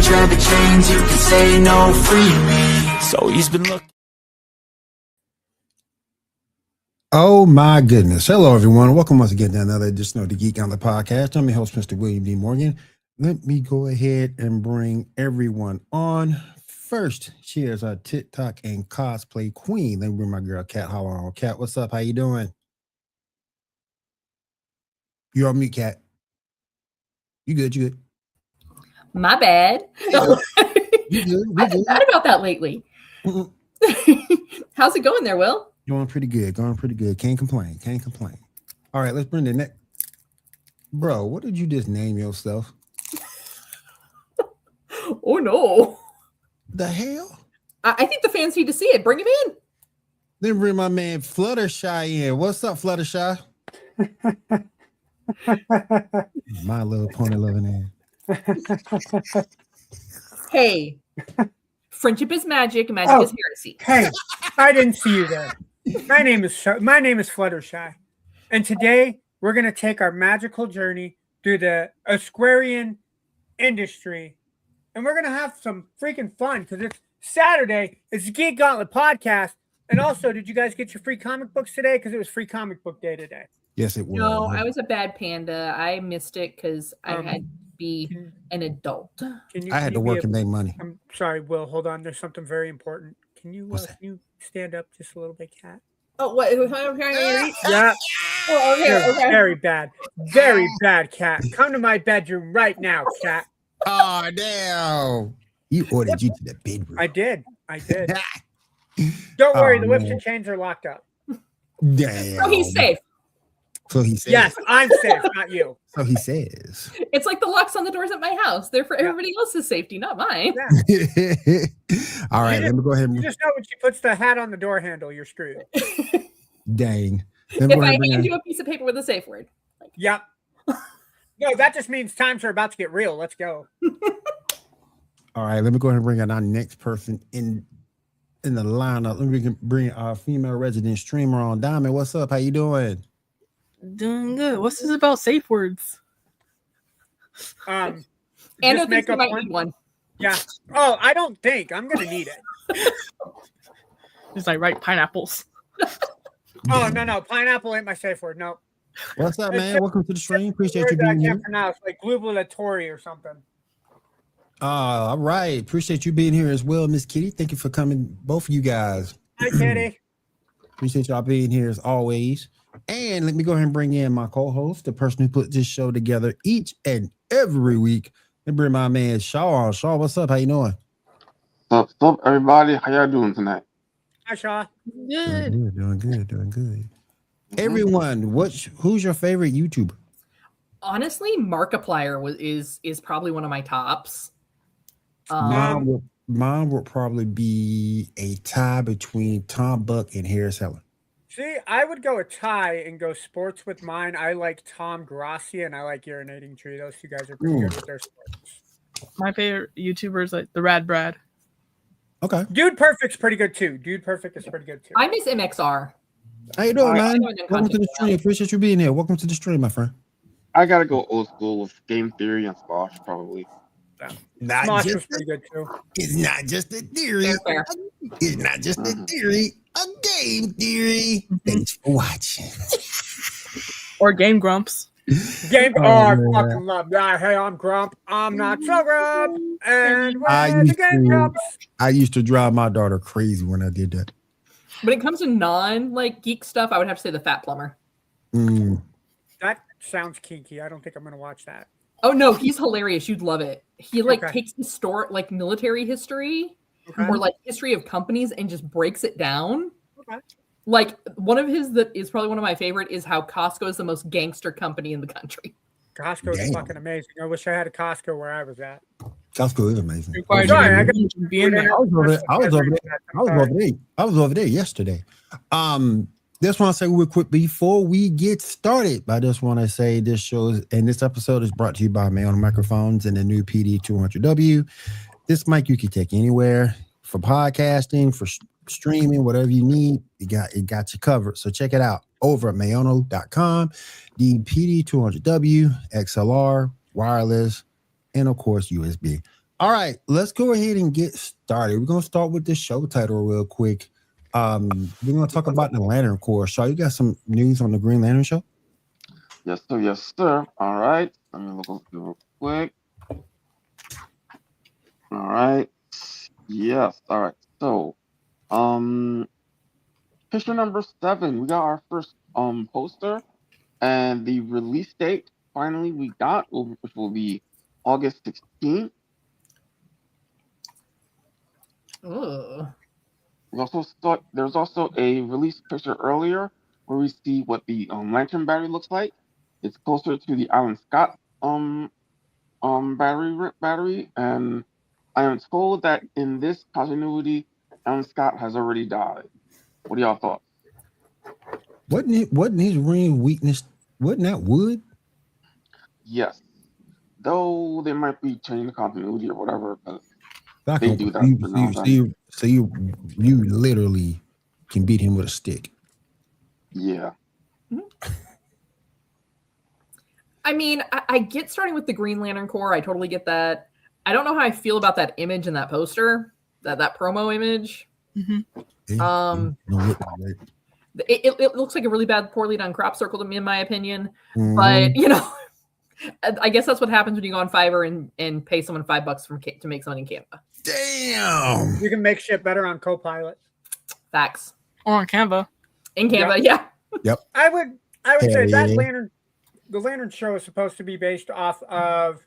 grab a chains, you can say no, free me. So he's been looking. Oh my goodness. Hello everyone. Welcome once again to another edition of the Geek Gauntlet podcast. I'm your host, Mr. William D. Morgan. Let me go ahead and bring everyone on. First, she is our TikTok and cosplay queen. Let me bring my girl Kat Holler on. Kat, what's up? How you doing? You're on mute, Kat. You good? You good? My bad. You good? I've been bad about that lately. How's it going there, Will? Going pretty good. Can't complain. All right, let's bring the next. Bro, what did you just name yourself? Oh no. The hell? I think the fans need to see it. Bring him in. Then bring my man Fluttershy in. What's up, Fluttershy? My little pony loving ass. Hey, friendship is magic. Magic is heresy. Hey, I didn't see you there. My name is Fluttershy, and today we're gonna take our magical journey through the Aquarian industry, and we're gonna have some freaking fun because it's Saturday. It's the Geek Gauntlet podcast, and also, did you guys get your free comic books today? Because it was free comic book day today. Yes, it was. No, I was a bad panda. I missed it because I had to be an adult. I had to work and make money. I'm sorry, Will. Hold on. There's something very important. Can you stand up just a little bit, Kat? Oh, what? Yeah. Oh, okay. Very bad, Kat. Come to my bedroom right now, Kat. Oh, damn. You ordered you to the bedroom. I did. Don't worry, the whips and chains are locked up. Damn. So he's safe. So he says. Yes, I'm safe, not you. So he says. It's like the locks on the doors at my house. They're for everybody else's safety, not mine. Yeah. All right, let me go ahead. You just know when she puts the hat on the door handle, you're screwed. Dang. If I hand you a piece of paper with a safe word. Yep. No, that just means times are about to get real. Let's go. All right, let me go ahead and bring out our next person in the lineup. Let me bring our female resident streamer on. Diamond, what's up? How you doing? Doing good. What's this about safe words? And I think you might need one. Yeah. Oh, I don't think I'm gonna need it. Just like write pineapples. Oh no, pineapple ain't my safe word. No. What's up, man? Welcome to the stream. Appreciate you being here. I can't pronounce, like glubulatori or something. All right. Appreciate you being here as well, Miss Kitty. Thank you for coming, both of you guys. Hi, Kitty. Appreciate y'all being here as always. And let me go ahead and bring in my co-host, the person who put this show together each and every week. Let me bring my man Shaw on. Shaw, what's up? How you doing? What's up, everybody? How y'all doing tonight? Hi, Shaw. Good. Doing good. Mm-hmm. Everyone, who's your favorite YouTuber? Honestly, Markiplier is probably one of my tops. Mine would probably be a tie between Tom Buck and Harris Heller. See, I would go a tie and go sports with mine. I like Tom Grassi and I like Urinating Tree. Those two guys are pretty good with their sports. My favorite YouTuber is like the Rad Brad. Okay. Dude Perfect's pretty good too. I miss MXR. How you doing, man? Welcome to the stream. Appreciate you being here. Welcome to the stream, my friend. I gotta go old school with Game Theory and Squash, probably. Smosh was pretty good too. It's not just a theory. Fair. It's not just a theory. A game theory. Thanks for watching. Or Game Grumps. I fucking love that. Hey, I'm Grump. I'm not so Grump. And we're the Game Grumps. I used to drive my daughter crazy when I did that. When it comes to geek stuff, I would have to say the Fat Plumber. That sounds kinky. I don't think I'm gonna watch that. Oh no, he's hilarious. You'd love it. He takes military history or history of companies and just breaks it down. Okay. Like one of his that is probably one of my favorite is how Costco is the most gangster company in the country. Costco is fucking amazing. I wish I had a Costco where I was at. Costco is amazing. I was over there yesterday. Just want to say real quick before we get started. I just want to say this episode is brought to you by Mayono Microphones and the new PD200W. This mic you can take anywhere for podcasting, for streaming, whatever you need. It got you covered. So check it out over at mayono.com. The PD200W, XLR, wireless, and of course USB. All right, let's go ahead and get started. We're gonna start with the show title real quick. We're gonna talk about the Lantern Corps. Shaw, you got some news on the Green Lantern show? Yes, sir. Yes, sir. All right. Let me look real quick. All right. Yes. All right. So, picture number 7. We got our first poster, and the release date finally we got, which will be August 16th. Ugh. There's also a release picture earlier where we see what the lantern battery looks like. It's closer to the Alan Scott battery, and I am told that in this continuity, Alan Scott has already died. What do y'all thought? Wasn't his ring weakness? Wasn't that wood? Yes, though they might be changing the continuity or whatever, but they do that. So you literally can beat him with a stick. Yeah. I mean, I get starting with the Green Lantern Corps. I totally get that. I don't know how I feel about that image in that poster, that promo image. It looks like a really bad, poorly done crop circle to me, in my opinion. But I guess that's what happens when you go on Fiverr and pay someone $5 to make something in Canva. Damn. You can make shit better on Copilot. Facts. Or on Canva. In Canva, yeah. Yep. I would say that yeah. the Lantern show is supposed to be based off of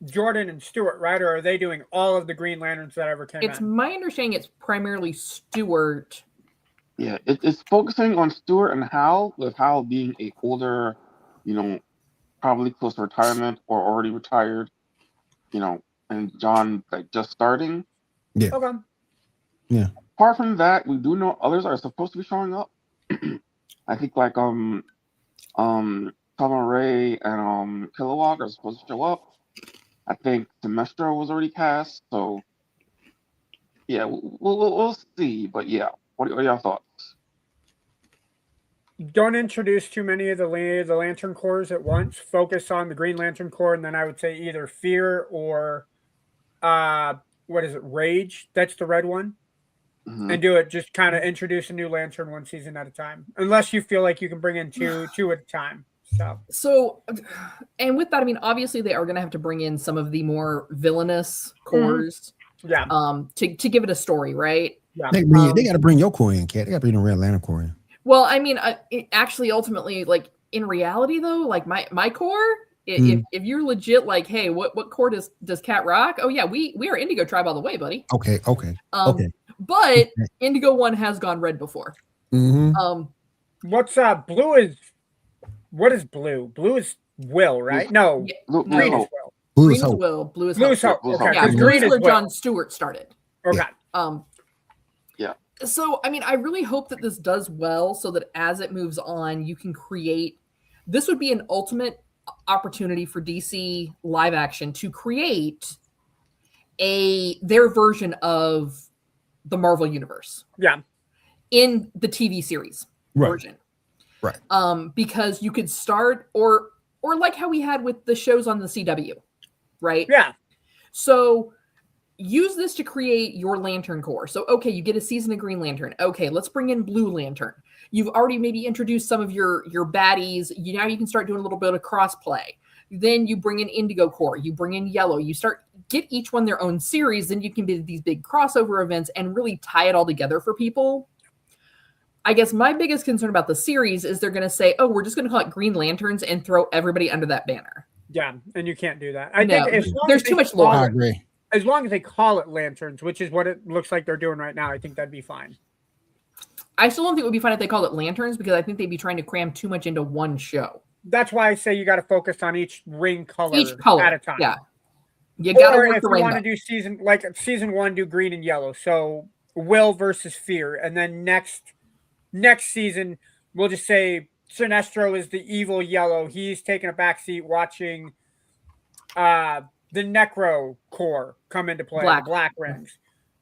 Jordan and Stewart, right? Or are they doing all of the Green Lanterns that ever came out? It's my understanding it's primarily Stewart. Yeah, it's focusing on Stewart and Hal, with Hal being a older, probably close to retirement or already retired, and John just starting. Yeah. Okay. Yeah. Apart from that, we do know others are supposed to be showing up. I think Tama Ray and Kilowog are supposed to show up. I think Semestro was already cast, so yeah, we'll see. But yeah, what are y'all thoughts? Don't introduce too many of the Lantern Corps at once. Focus on the Green Lantern Corps, and then I would say either Fear or what is it, Rage? That's the red one. Mm-hmm. And do it, just kind of introduce a new Lantern one season at a time, unless you feel like you can bring in two at a time. So, and with that, I mean, obviously they are going to have to bring in some of the more villainous cores, to give it a story, right? Yeah, they got to bring your core in, Kat. They got to bring the Red Lantern core in. Well, I mean, actually, ultimately, like in reality, though, like my core, if you're legit, like, hey, what core does Cat rock? Oh yeah, we are Indigo Tribe all the way, buddy. Okay. But Indigo 1 has gone red before. Mm-hmm. What's blue is? What is blue? Blue is Will, right? No, green is Will. Blue is Hope. Will. Blue is Hope. Okay, yeah, green is where John Stewart started. Okay. Yeah. So, I mean, I really hope that this does well, so that as it moves on, you can create. This would be an ultimate opportunity for DC live action to create their version of the Marvel universe. Yeah. In the TV series version. Right. Because you could start or like how we had with the shows on the CW, right? Yeah. So use this to create your Lantern Corps. So, okay, you get a season of Green Lantern. Okay, let's bring in Blue Lantern. You've already maybe introduced some of your baddies. Now you can start doing a little bit of crossplay. Then you bring in Indigo Corps. You bring in Yellow. You get each one their own series. Then you can be these big crossover events and really tie it all together for people. I guess my biggest concern about the series is they're going to say, oh, we're just going to call it Green Lanterns and throw everybody under that banner. Yeah, and you can't do that. I think there's too much lore. I agree. As long as they call it Lanterns, which is what it looks like they're doing right now, I think that'd be fine. I still don't think it would be fine if they called it Lanterns, because I think they'd be trying to cram too much into one show. That's why I say you got to focus on each ring color at a time. Yeah. You got to work if the you rainbow. want to do season 1, do green and yellow. So Will versus Fear. And then next season, we'll just say Sinestro is the evil yellow. He's taking a backseat watching the Necro Corps come into play, the Black Rings.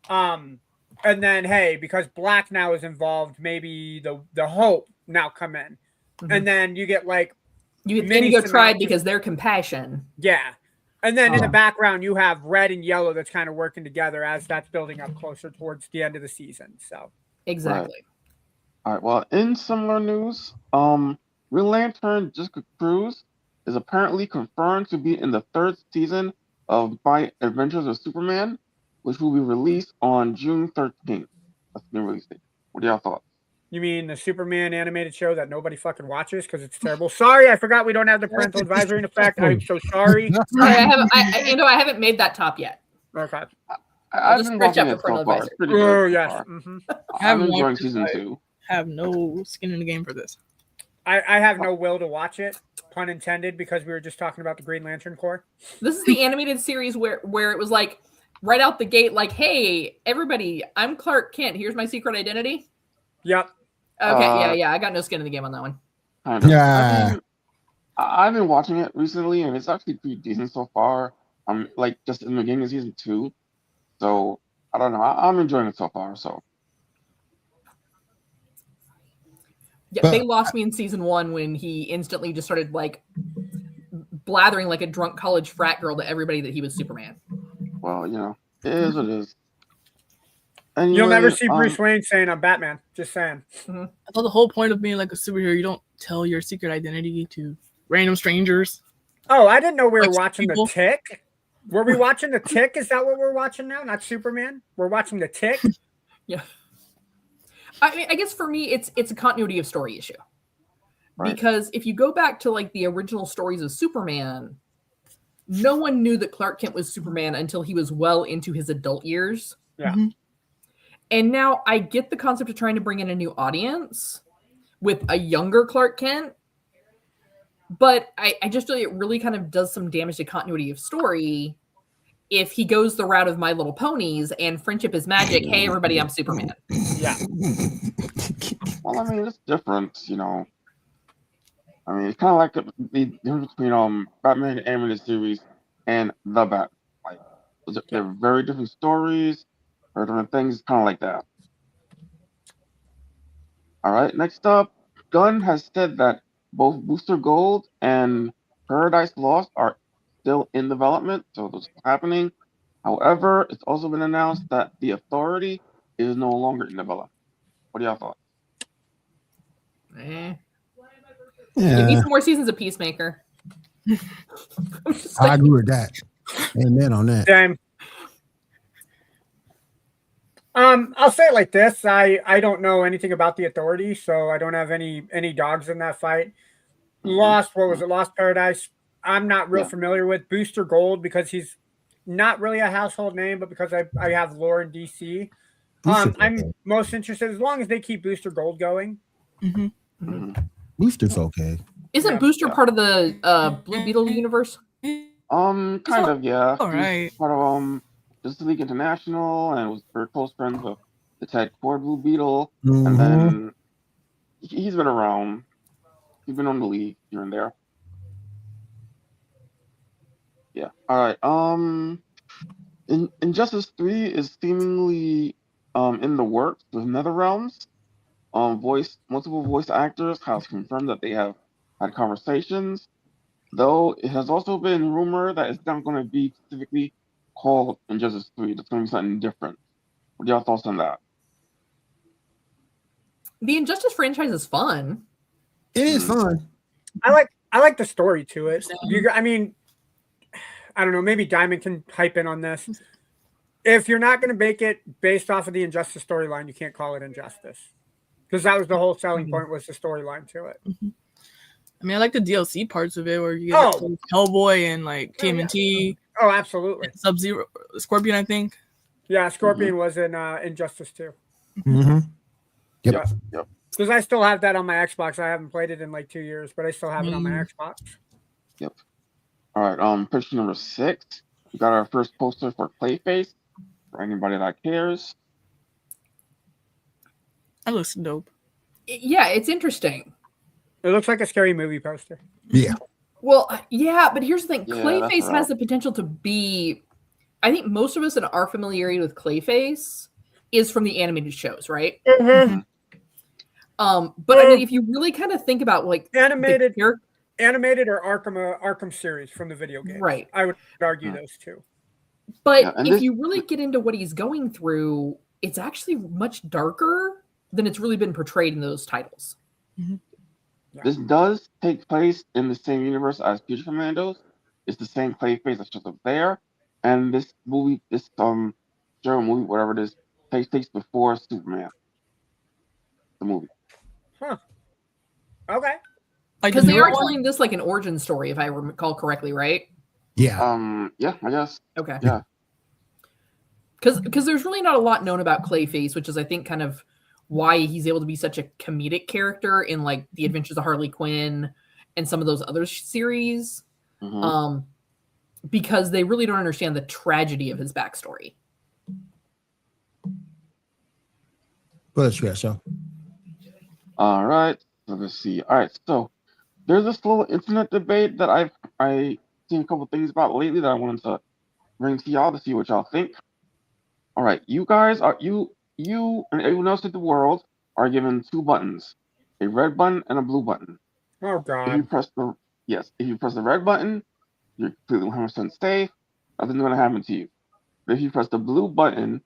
And then, hey, because Black now is involved, maybe the Hope now come in. Mm-hmm. And then you get you get Indigo Tribe because they're compassion. Yeah. And then in the background, you have red and yellow that's kind of working together as that's building up closer towards the end of the season. So Exactly. All right. Well, in similar news, Green Lantern Jessica Cruz is apparently confirmed to be in the 3rd season of My Adventures of Superman, which will be released on June 13th. That's the new release date. What are y'all thoughts? you mean the Superman animated show that nobody fucking watches because it's terrible? Sorry, I forgot we don't have the parental advisory in effect. I'm so sorry. I haven't made that top yet. Okay. I've just been stretch watching out it the parental so far. It's advisory. pretty good. Oh, so yes. far. Mhm. I'm enjoying watched it, season but 2. Have no skin in the game for this. I have no will to watch it, pun intended, because we were just talking about the Green Lantern Corps. This is the animated series where it was like right out the gate, like, hey, everybody, I'm Clark Kent. Here's my secret identity. Yep. Okay, yeah. I got no skin in the game on that one. Kind of. Yeah. I've been watching it recently, and it's actually pretty decent so far. I'm like just in the beginning of season 2, so I don't know. I'm enjoying it so far. So Yeah, But- they lost me in season 1 when he instantly just started like blathering like a drunk college frat girl to everybody that he was Superman. well, it is what it is. You'll never Anyway, see Bruce Wayne saying I'm Batman. Just saying. I thought the whole point of being like a superhero, you don't tell your secret identity to random strangers. Oh, I didn't know we were Like watching people. The Tick. Were we watching The Tick? Is that what we're watching now? Not Superman? We're watching The Tick? Yeah. I mean, I guess for me, it's a continuity of story issue. Right. Because if you go back to like the original stories of Superman, no one knew that Clark Kent was Superman until he was well into his adult years. Yeah. Mhm. And now I get the concept of trying to bring in a new audience with a younger Clark Kent. But I just feel it really kind of does some damage to continuity of story if he goes the route of My Little Ponies and friendship is magic. Hey, everybody, I'm Superman. Yeah. well, I mean, it's different, I mean, it's kind of like the difference between Batman animated series and the Bat. Like, they're very different stories, very different things, kind of like that. All right, next up, Gunn has said that both Booster Gold and Paradise Lost are still in development, so those are happening. However, it's also been announced that the Authority is no longer in development. What do y'all thought? Eh. Yeah. Give me some more seasons of Peacemaker. I'm just I like, agree with that. Amen on that. Same. I'll say it like this. I don't know anything about the Authority, so I don't have any dogs in that fight. Lost, what was it? Lost Paradise. I'm not real familiar with Booster Gold because he's not really a household name, but because I have lore in DC. I'm most interested as long as they keep Booster Gold going. Booster's okay. isn't Booster part of the Blue Beetle universe? Kind of, yeah. All right. He's part of Justice League International and was very close friends with the Ted Core Blue Beetle. And then he's been around. He's been on the league here and there. Yeah. All right. Injustice 3 is seemingly in the works with NetherRealms. Multiple voice actors have confirmed that they have had conversations. Though it has also been rumored that it's not going to be specifically called Injustice 3. It's going to be something different. What are y'all thoughts on that? The Injustice franchise is fun. It is fun. I like the story to it. I mean, I don't know. Maybe Diamond can hype in on this. If you're not going to make it based off of the Injustice storyline, you can't call it Injustice, because that was the whole selling point, was the storyline to it. I mean, I like the DLC parts of it where you get Hellboy and like TMNT. Oh, absolutely. Sub-Zero, Scorpion, I think. Yeah, Scorpion was in Injustice 2. Yep. Because I still have that on my Xbox. I haven't played it in like 2 years, but I still have it on my Xbox. Yep. All right. Picture number 6. We got our first poster for Clayface. For anybody that cares. That looks dope. Yeah, it's interesting. It looks like a scary movie poster. Yeah. Well, yeah, but here's the thing. Yeah, Clayface that's has the potential to be, I think most of us in our familiarity with Clayface is from the animated shows, right? Mm-hmm. But I mean, if you really kind of think about like Animated. animated or Arkham series from the video games. Right. I would argue those two. But Yeah, and if this- you really get into what he's going through, it's actually much darker than it's really been portrayed in those titles. This does take place in the same universe as Future Commandos. It's the same Clayface that's just up there. And this movie, German movie, whatever it is, takes before Superman. The movie. Huh. Okay. Like Because the they are newer one? telling this like an origin story, if I recall correctly, right? Yeah. Yeah, I guess. Okay. Yeah. Because there's really not a lot known about Clayface, which is I think kind of why he's able to be such a comedic character in like The Adventures of Harley Quinn and some of those other series. Mhm. Because they really don't understand the tragedy of his backstory. What else you got, Shaw? All right. Let's see. All right. So there's this little internet debate that I've seen a couple things about lately that I wanted to bring to y'all to see what y'all think. All right. You guys are you and everyone else in the world are given two buttons, a red button and a blue button. Oh If you God. press the red button, you're completely 100% safe. Nothing's gonna happen to you. But if you press the blue button,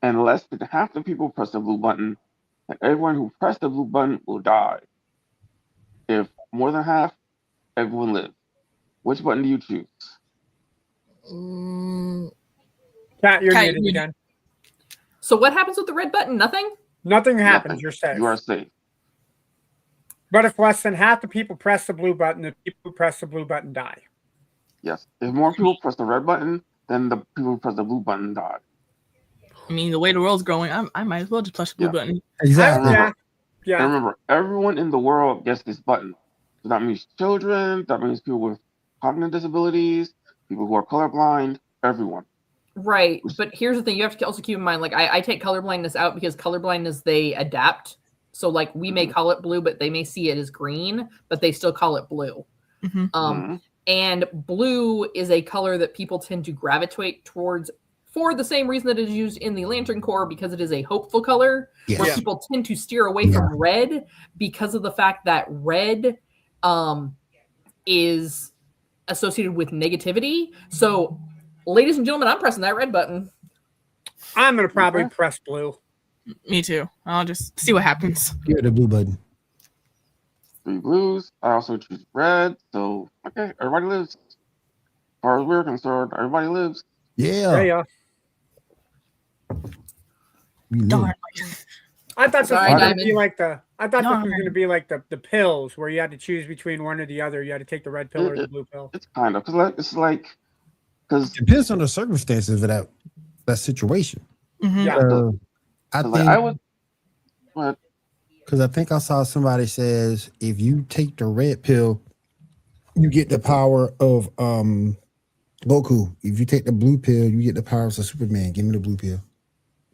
and less than half the people press the blue button, and everyone who pressed the blue button will die. If more than half, everyone lives. Which button do you choose? Cat, you're Cat, muted you- again. So what happens with the red button? Nothing? Nothing happens. Nothing. You're safe. You are safe. But if less than half the people press the blue button, the people who press the blue button die. Yes. If more people press the red button, then the people who press the blue button die. I mean, the way the world's going, I might as well just push the blue Yeah. button. Exactly. Yeah. And Yeah. remember, everyone in the world gets this button. So that means children, that means people with cognitive disabilities, people who are colorblind, everyone. Right. But here's the thing. You have to also keep in mind, like, I take colorblindness out because colorblindness, they adapt. So, like, we may call it blue, but they may see it as green, but they still call it blue. Mhm. Mhm. And blue is a color that people tend to gravitate towards for the same reason that it is used in the Lantern Corps, because it is a hopeful color, Yes. where Yeah. people tend to steer away from red because of the fact that red is associated with negativity. So, ladies and gentlemen, I'm pressing that red button. I'm gonna probably press blue. Me too. I'll just see what happens. Give it the blue button. 3 blues. I also choose red. So, okay, everybody lives. As far as we're concerned, everybody lives. Yeah. Yeah. We knew. Darn. I thought this was Sorry, gonna Diamond. be like the. I thought this was Darn. gonna be like the pills where you had to choose between one or the other. You had to take the red pill or the blue pill. It's kind of because Depends on the circumstances of that situation. Mhm. Yeah. I like think I would. But because I think I saw somebody says if you take the red pill, you get the power of Goku. If you take the blue pill, you get the powers of Superman. Give me the blue pill.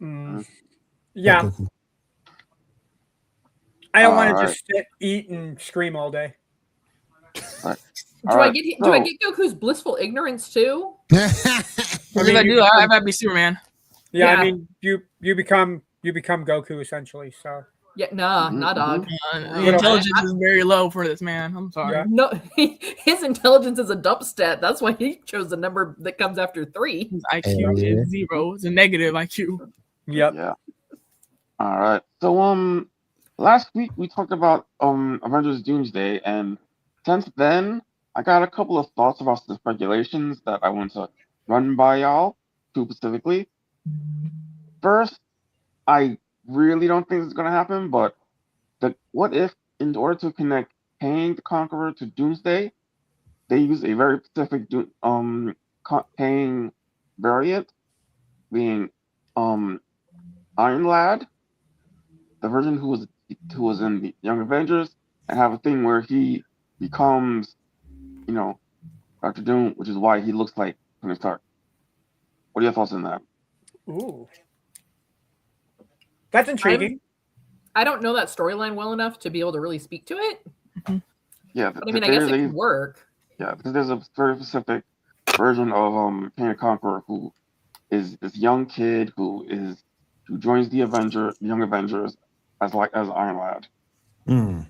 Mm. Yeah, Goku. I don't want to Alright. just sit, eat, and scream all day. Do Alright, I get Goku's blissful ignorance too? If mean, I you do, I become- might be Superman. Yeah, Yeah. I mean, you become Goku essentially. So Yeah, nah, dog. The Little intelligence is very low for this man. I'm sorry. Yeah. No, his intelligence is a dump stat. That's why he chose the number that comes after 3. His IQ Hell yeah. is 0. It's a negative IQ. yep. yeah. All right. So last week we talked about Avengers Doomsday, and since then I got a couple of thoughts about the speculations that I want to run by y'all, two specifically. First, I really don't think this is gonna happen, but what if in order to connect Kang the Conqueror to Doomsday, they use a very specific Kang variant, being Iron Lad, the version who was in the Young Avengers, and have a thing where he becomes, Dr. Doom, which is why he looks like Tony Stark. What are your thoughts on that? Ooh, that's intriguing. I don't know that storyline well enough to be able to really speak to it. Yeah, But I mean, I guess it could work. Yeah, because there's a very specific version of Kang the Conqueror who is this young kid who joins the Young Avengers as Iron Lad. Mm.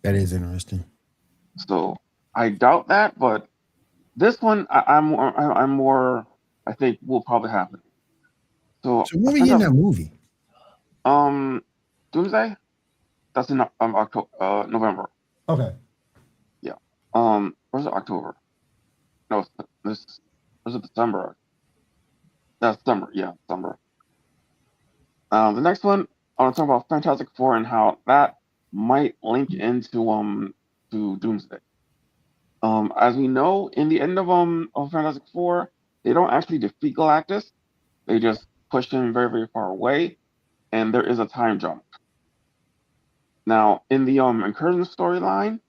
That is interesting. So I doubt that, but this one I'm more I think will probably happen. So So what are we in that movie? Doomsday. That's in October, November. Okay. Yeah. Where's it? October? No, this is it December. That's December. Yeah, December. The next one I want to talk about Fantastic Four and how that might link into to Doomsday. As we know, in the end of Fantastic Four, they don't actually defeat Galactus. They just push him very, very far away, and there is a time jump. Now, in the Incursion storyline,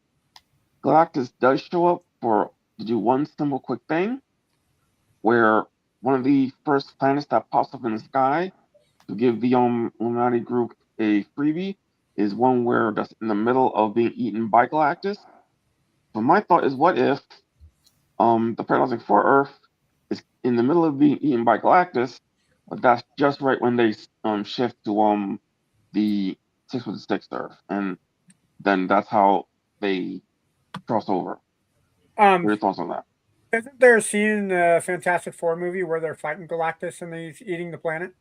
Galactus does show up to do one simple quick thing, where one of the first planets that pops up in the sky to give the Illuminati group a freebie is one where that's in the middle of being eaten by Galactus. So my thought is, what if the Fantastic Four Earth is in the middle of being eaten by Galactus, but that's just right when they shift to the 616 Earth, and then that's how they cross over. What are your thoughts on that? Isn't there a scene in the Fantastic Four movie where they're fighting Galactus and he's eating the planet?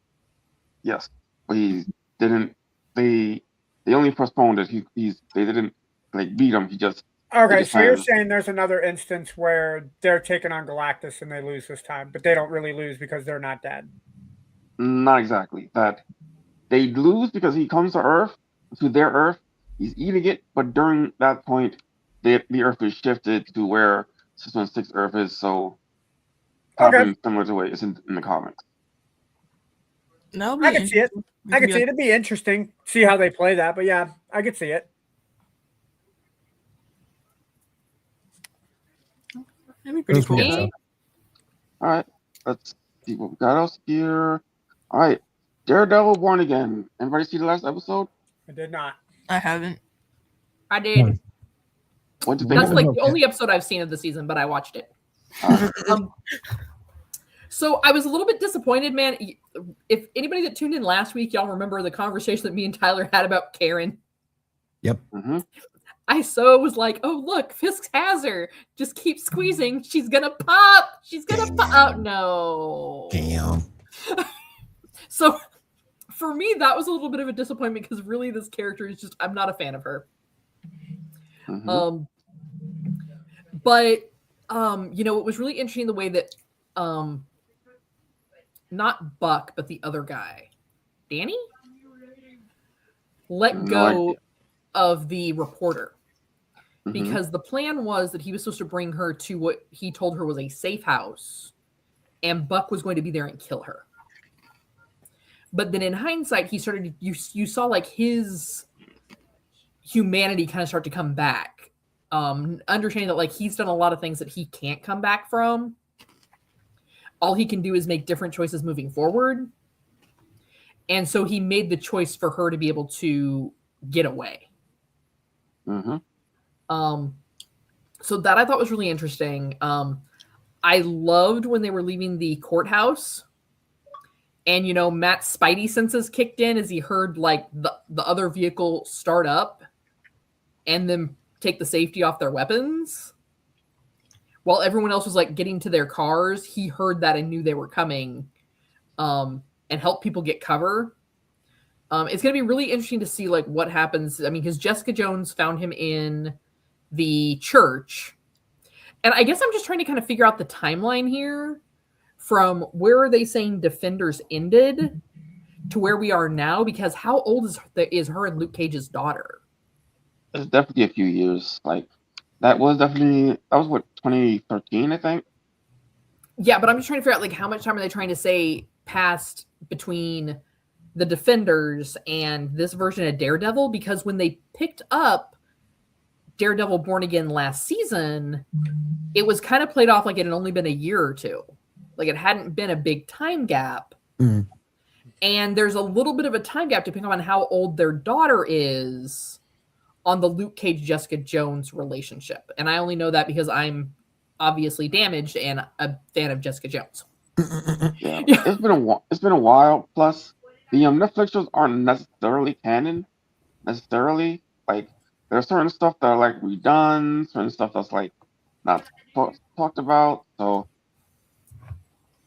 Yes, but he didn't. They only postponed it. They didn't like beat him. Okay, so you're saying there's another instance where they're taking on Galactus and they lose this time, but they don't really lose because they're not dead. Not exactly. That they lose because he comes to Earth, to their Earth. He's eating it, but during that point, the Earth is shifted to where 616 Earth is. So, happening similar to the way it's in the comics. I can see it. I can see it. It'd be interesting. See how they play that, but yeah, I could see it. That'd be pretty cool. All right, let's see what we got else here. All right, Daredevil Born Again. Anybody see the last episode? I did not. I haven't. I did. What did you think? That's like the only episode I've seen of the season, but I watched it. So I was a little bit disappointed, man. If anybody that tuned in last week, y'all remember the conversation that me and Tyler had about Karen. Yep. Mm-hmm. I so was like, oh, look, Fisk has her. Just keep squeezing. She's going to pop. She's going to pop. Oh, no. Damn. So for me, that was a little bit of a disappointment because really this character is just, I'm not a fan of her. Mm-hmm. But it was really interesting the way that not Buck, but the other guy, Danny, let go of the reporter. Because the plan was that he was supposed to bring her to what he told her was a safe house, and Buck was going to be there and kill her. But then in hindsight, he started, you saw like his humanity kind of start to come back. Understanding that like he's done a lot of things that he can't come back from. All he can do is make different choices moving forward. And so he made the choice for her to be able to get away. Mm-hmm. So that I thought was really interesting. I loved when they were leaving the courthouse and, Matt's spidey senses kicked in as he heard like the other vehicle start up and then take the safety off their weapons. While everyone else was like getting to their cars, he heard that and knew they were coming, and helped people get cover. It's going to be really interesting to see like what happens. I mean, because Jessica Jones found him in the church. And I guess I'm just trying to kind of figure out the timeline here from where are they saying Defenders ended to where we are now, because how old is her and Luke Cage's daughter? It's definitely a few years. Like that was what, 2013, I think. Yeah, but I'm just trying to figure out like how much time are they trying to say passed between the Defenders and this version of Daredevil, because when they picked up Daredevil Born Again last season, it was kind of played off like it had only been a year or two. Like it hadn't been a big time gap. Mm. And there's a little bit of a time gap depending on how old their daughter is on the Luke Cage Jessica Jones relationship. And I only know that because I'm obviously damaged and a fan of Jessica Jones. Yeah. It's been a while. Plus, the Netflix shows aren't necessarily canon. Necessarily, like there's certain stuff that are like redone, certain stuff that's like not talked about. So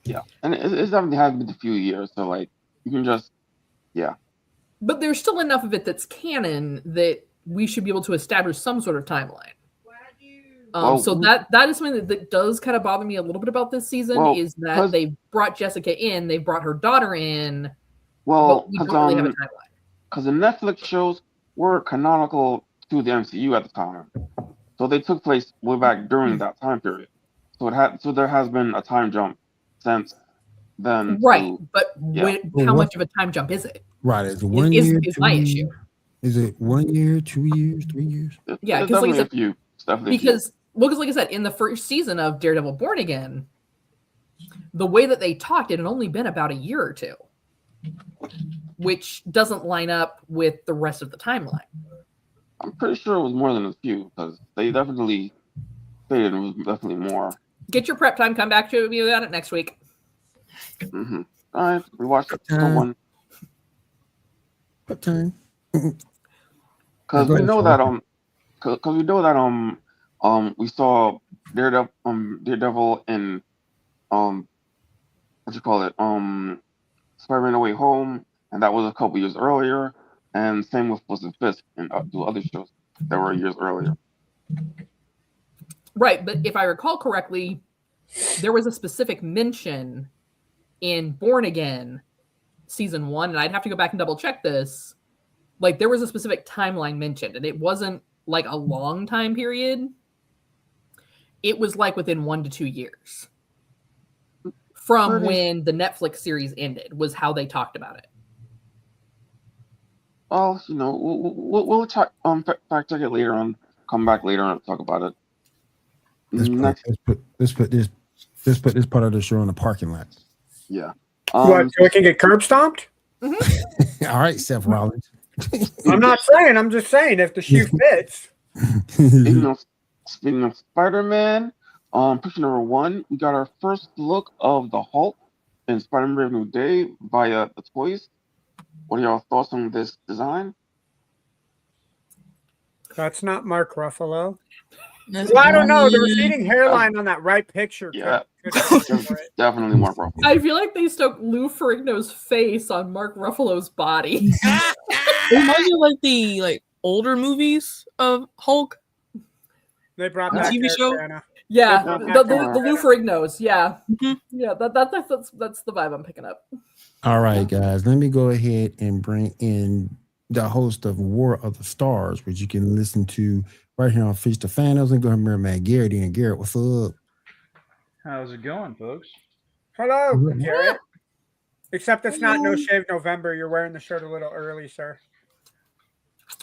yeah, and it's definitely has been a few years. So like you can just But there's still enough of it that's canon that we should be able to establish some sort of timeline. So that is something that does kind of bother me a little bit about this season is that they brought Jessica in, they brought her daughter in, but we don't really have a timeline. Because the Netflix shows were canonical to the MCU at the time, so they took place way back during that time period. So there has been a time jump since then. Right, but how much of a time jump is it? Right, is it 1 year? Is my issue. Is it 1 year, 2 years, 3 years? Yeah, because like I said, because like I said, in the first season of Daredevil Born Again, the way that they talked, it had only been about a year or two, which doesn't line up with the rest of the timeline. I'm pretty sure it was more than a few because they definitely stated it was definitely more. Get your prep time. Come back to me about it next week. Mm-hmm. All right, we watched the one. What time? Because we know that we saw Daredevil in what you call it Spider-Man No Way Home, and that was a couple years earlier, and same with Puss and Fisk and the other shows that were years earlier. Right, but if I recall correctly, there was a specific mention in Born Again season 1, and I'd have to go back and double check this. Like there was a specific timeline mentioned, and it wasn't like a long time period. It was like within 1 to 2 years from when the Netflix series ended was how they talked about it. Well, we'll talk, fact check it later on. Come back later and talk about it. Let's put this part of the show in the parking lot. Yeah. What? So we can get curb stomped? Mm-hmm. All right, Seth Rollins. I'm not saying. I'm just saying if the shoe fits. Speaking of Spider-Man, picture number 1, we got our first look of the Hulk in Spider-Man Brave New Day via the toys. What are y'all thoughts on this design? That's not Mark Ruffalo. Well, I don't know. The receding hairline on that right picture. Yeah, definitely Mark Ruffalo. I feel like they stuck Lou Ferrigno's face on Mark Ruffalo's body. It reminds me of like the older movies of Hulk. They brought the that TV show. Anna. Yeah, the Lou Ferrignos. Yeah, Mm-hmm. Yeah. That's the vibe I'm picking up. All right, guys. Let me go ahead and bring in the host of War of the Stars, which you can listen to right here on Feast of Fanos, and go ahead and bring Matt Garrett in. Garrett, what's up? How's it going, folks? Hello, Garrett. Except it's not No Shave November. You're wearing the shirt a little early, sir.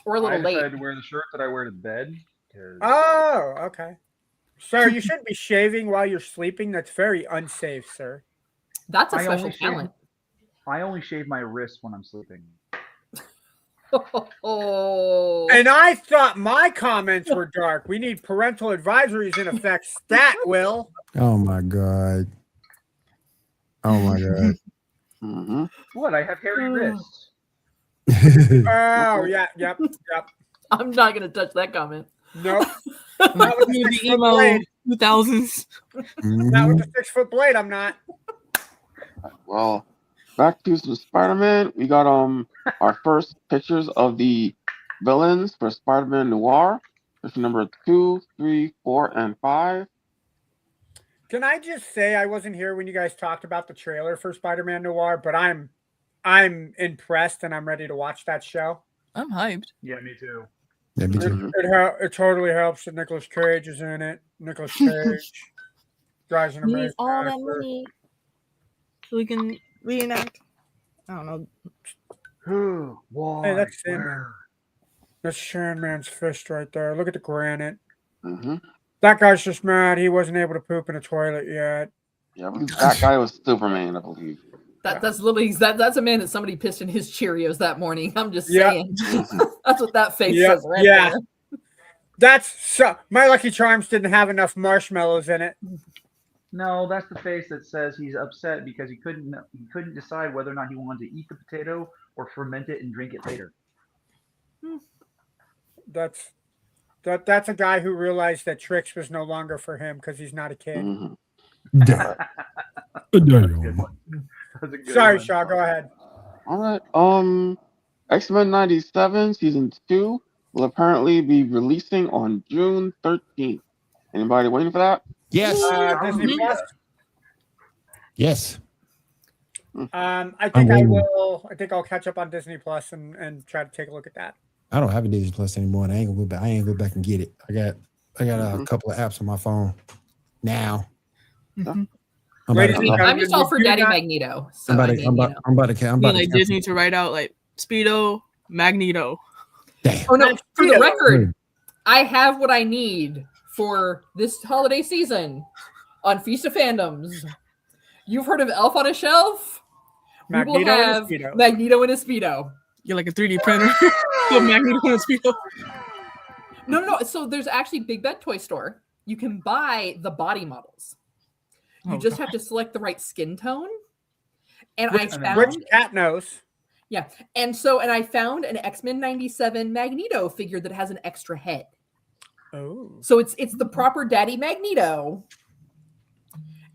Or a little late. I decided to wear the shirt that I wear to bed. Oh, okay. Sir, you shouldn't be shaving while you're sleeping. That's very unsafe, sir. That's a special talent. I only shave my wrists when I'm sleeping. Oh. And I thought my comments were dark. We need parental advisories in effect. Stat, Will. Oh, my God. Oh, my God. Mm-hmm. What? I have hairy wrists. Oh, yeah, yep. I'm not going to touch that comment. Nope. Not with the 6-foot blade. 2000s. Not with the 6-foot blade, I'm not. Well, back to some Spider-Man. We got our first pictures of the villains for Spider-Man Noir. Picture number 2, 3, 4, and 5. Can I just say I wasn't here when you guys talked about the trailer for Spider-Man Noir, but I'm impressed and I'm ready to watch that show. I'm hyped. Yeah, me too. Yeah, me too. It totally helps that Nicolas Cage is in it. Nicolas Cage drives an amazing Needs all that actor. money so we can reenact. I don't know. Who? Why? Hey, that's Sandman. That's Sandman's fist right there. Look at the granite. Mm-hmm. That guy's just mad he wasn't able to poop in a toilet yet. Yeah, that guy was Superman, I believe. That's literally that's a man that somebody pissed in his Cheerios that morning. I'm just saying. That's what that face says right there. That's so. My Lucky Charms didn't have enough marshmallows in it. No, that's the face that says he's upset because he couldn't decide whether or not he wanted to eat the potato or ferment it and drink it later. That's That's a guy who realized that Trix was no longer for him because he's not a kid. Mhm. Damn. Good Damn. one. That's a good Sorry, one. Shaw. Go ahead. All right. X-Men 97 season 2 will apparently be releasing on June 13th. Anybody waiting for that? Yes. Disney Yeah. Plus. Yes. I I'm think I waiting. will. I think I'll catch up on Disney Plus and try to take a look at that. I don't have a Disney Plus anymore, and I ain't gonna go back. I ain't gonna go back and get it. I got a couple of apps on my phone now. Mhm. I'm Ladies about and to, I'm just all for do Daddy not- Magneto. So I'm about I to, mean, I'm you about, know. I'm about to, I'm You about need, to like Disney to write out like Speedo, Magneto. Damn. Oh no! For the Speedo. record, I have what I need for this holiday season on Feast of Fandoms. You've heard of Elf on a Shelf? We will Magneto and a have Speedo. Magneto and a Speedo. You're like a 3D printer. Put Magneto in a Speedo. No. So there's actually Big Bad Toy Store. You can buy the body models. You Oh, just God. have to select the right skin tone. And Which- I and found Which cat knows? Yeah. And I found an X-Men 97 Magneto figure that has an extra head. Oh. So it's the proper Daddy Magneto.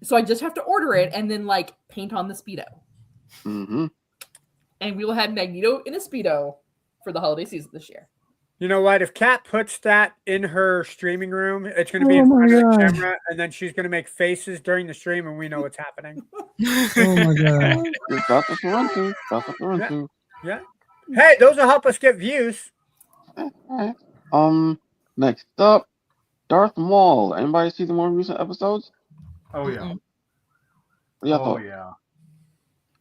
So I just have to order it and then like paint on the Speedo. Mm-hmm. And we will have Magneto in a Speedo for the holiday season this year. You know what? If Kat puts that in her streaming room, it's going to be Oh in my front of the God. camera, and then she's going to make faces during the stream, and we know what's happening. Oh my god. That's what we're into. That's what we're Yeah. into. Yeah. Hey, those will help us get views. All right. Next up, Darth Maul. Anybody see the more recent episodes? Oh yeah. Mm-mm. What do y'all Oh thought? yeah.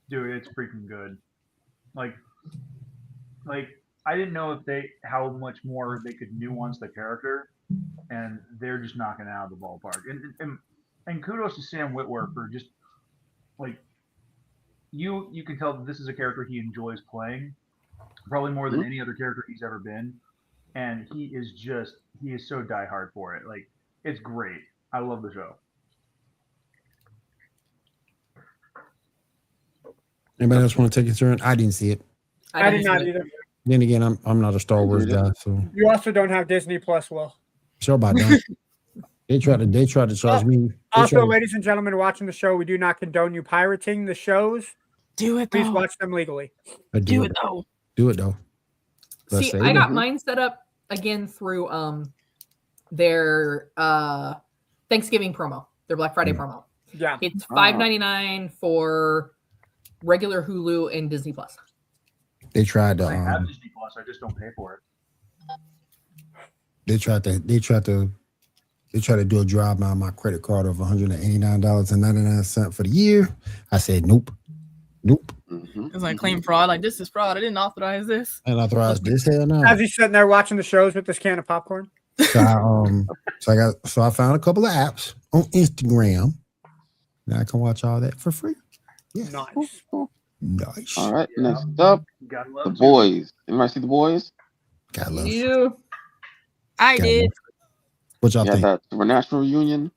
Dude, it's freaking good. Like I didn't know how much more they could nuance the character, and they're just knocking it out of the ballpark. And kudos to Sam Witwer for just like you can tell that this is a character he enjoys playing, probably more than any other character he's ever been. And he is so diehard for it. Like, it's great. I love the show. Anybody else want to take a turn? I didn't see it. I did didn't not see it. either. Then again, I'm not a Star Wars guy, so You also don't have Disney Plus, Will. sure about that. They tried to charge me. Also, ladies and gentlemen watching the show, we do not condone you pirating the shows. Do it Please though. watch them legally. Do it though. Do it though. Let's See, say I it. got mine set up again through their Thanksgiving promo, their Black Friday promo. Yeah. It's $5.99 for regular Hulu and Disney Plus. They tried I have to Disney Plus. I just don't pay for it. they tried to do a drive by my credit card of $189.99 for the year. I said nope. Mm-hmm. It's like claim fraud. Like this is fraud. I didn't authorize this. And authorized this hell no. As he's sitting there watching the shows with this can of popcorn. So I found a couple of apps on Instagram. Now I can watch all that for free. Yeah. Nice. Nice. All right. Yeah. Next up, Gotta love The it. Boys. Anybody see The Boys? God love. You. I God did. love. What y'all Yeah, think? that supernatural reunion.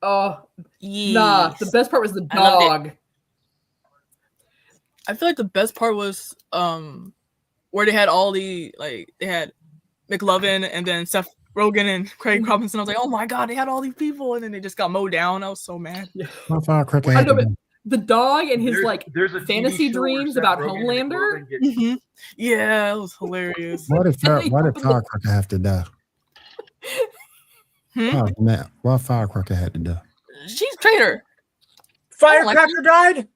Oh, Yes. nah. The best part was the I loved it. dog. I feel like the best part was where they had all the they had McLovin and then Seth Rogen and Craig Robinson. I was like, oh my god, they had all these people, and then they just got mowed down. I was so mad. My firecracker I had know, to but be. the dog and his There's a TV fantasy show where dreams Seth about Rogen and Homelander. McLovin get- Yeah, it was hilarious. Why did firecracker have to die? Hmm? Oh man, why firecracker had to die? She's a traitor. Firecracker died?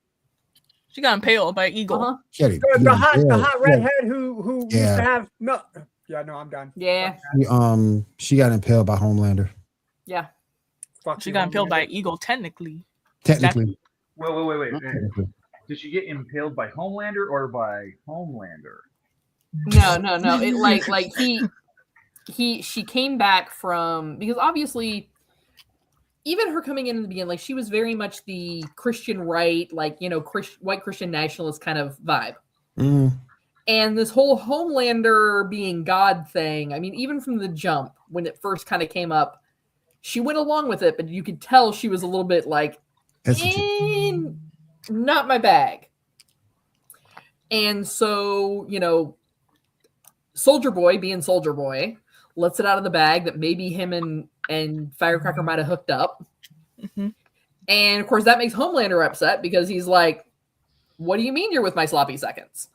She got impaled by an eagle. Uh-huh. Shut The hot redhead who used Yeah. to have no. Yeah, no, I'm done. Yeah. She got impaled by Homelander. Yeah. Fuck She you, got impaled by Homelander. an eagle, technically. Technically, Wait. technically. Did she get impaled by Homelander or by Homelander? No. It she came back from, because obviously even her coming in the beginning, like she was very much the Christian right, white Christian nationalist kind of vibe. Mm. And this whole Homelander being God thing, I mean, even from the jump, when it first kind of came up, she went along with it, but you could tell she was a little bit like, not my bag. And so, Soldier Boy being Soldier Boy lets it out of the bag that maybe him and Firecracker might have hooked up. Mhm. And of course, that makes Homelander upset because he's like, "What do you mean you're with my sloppy seconds?"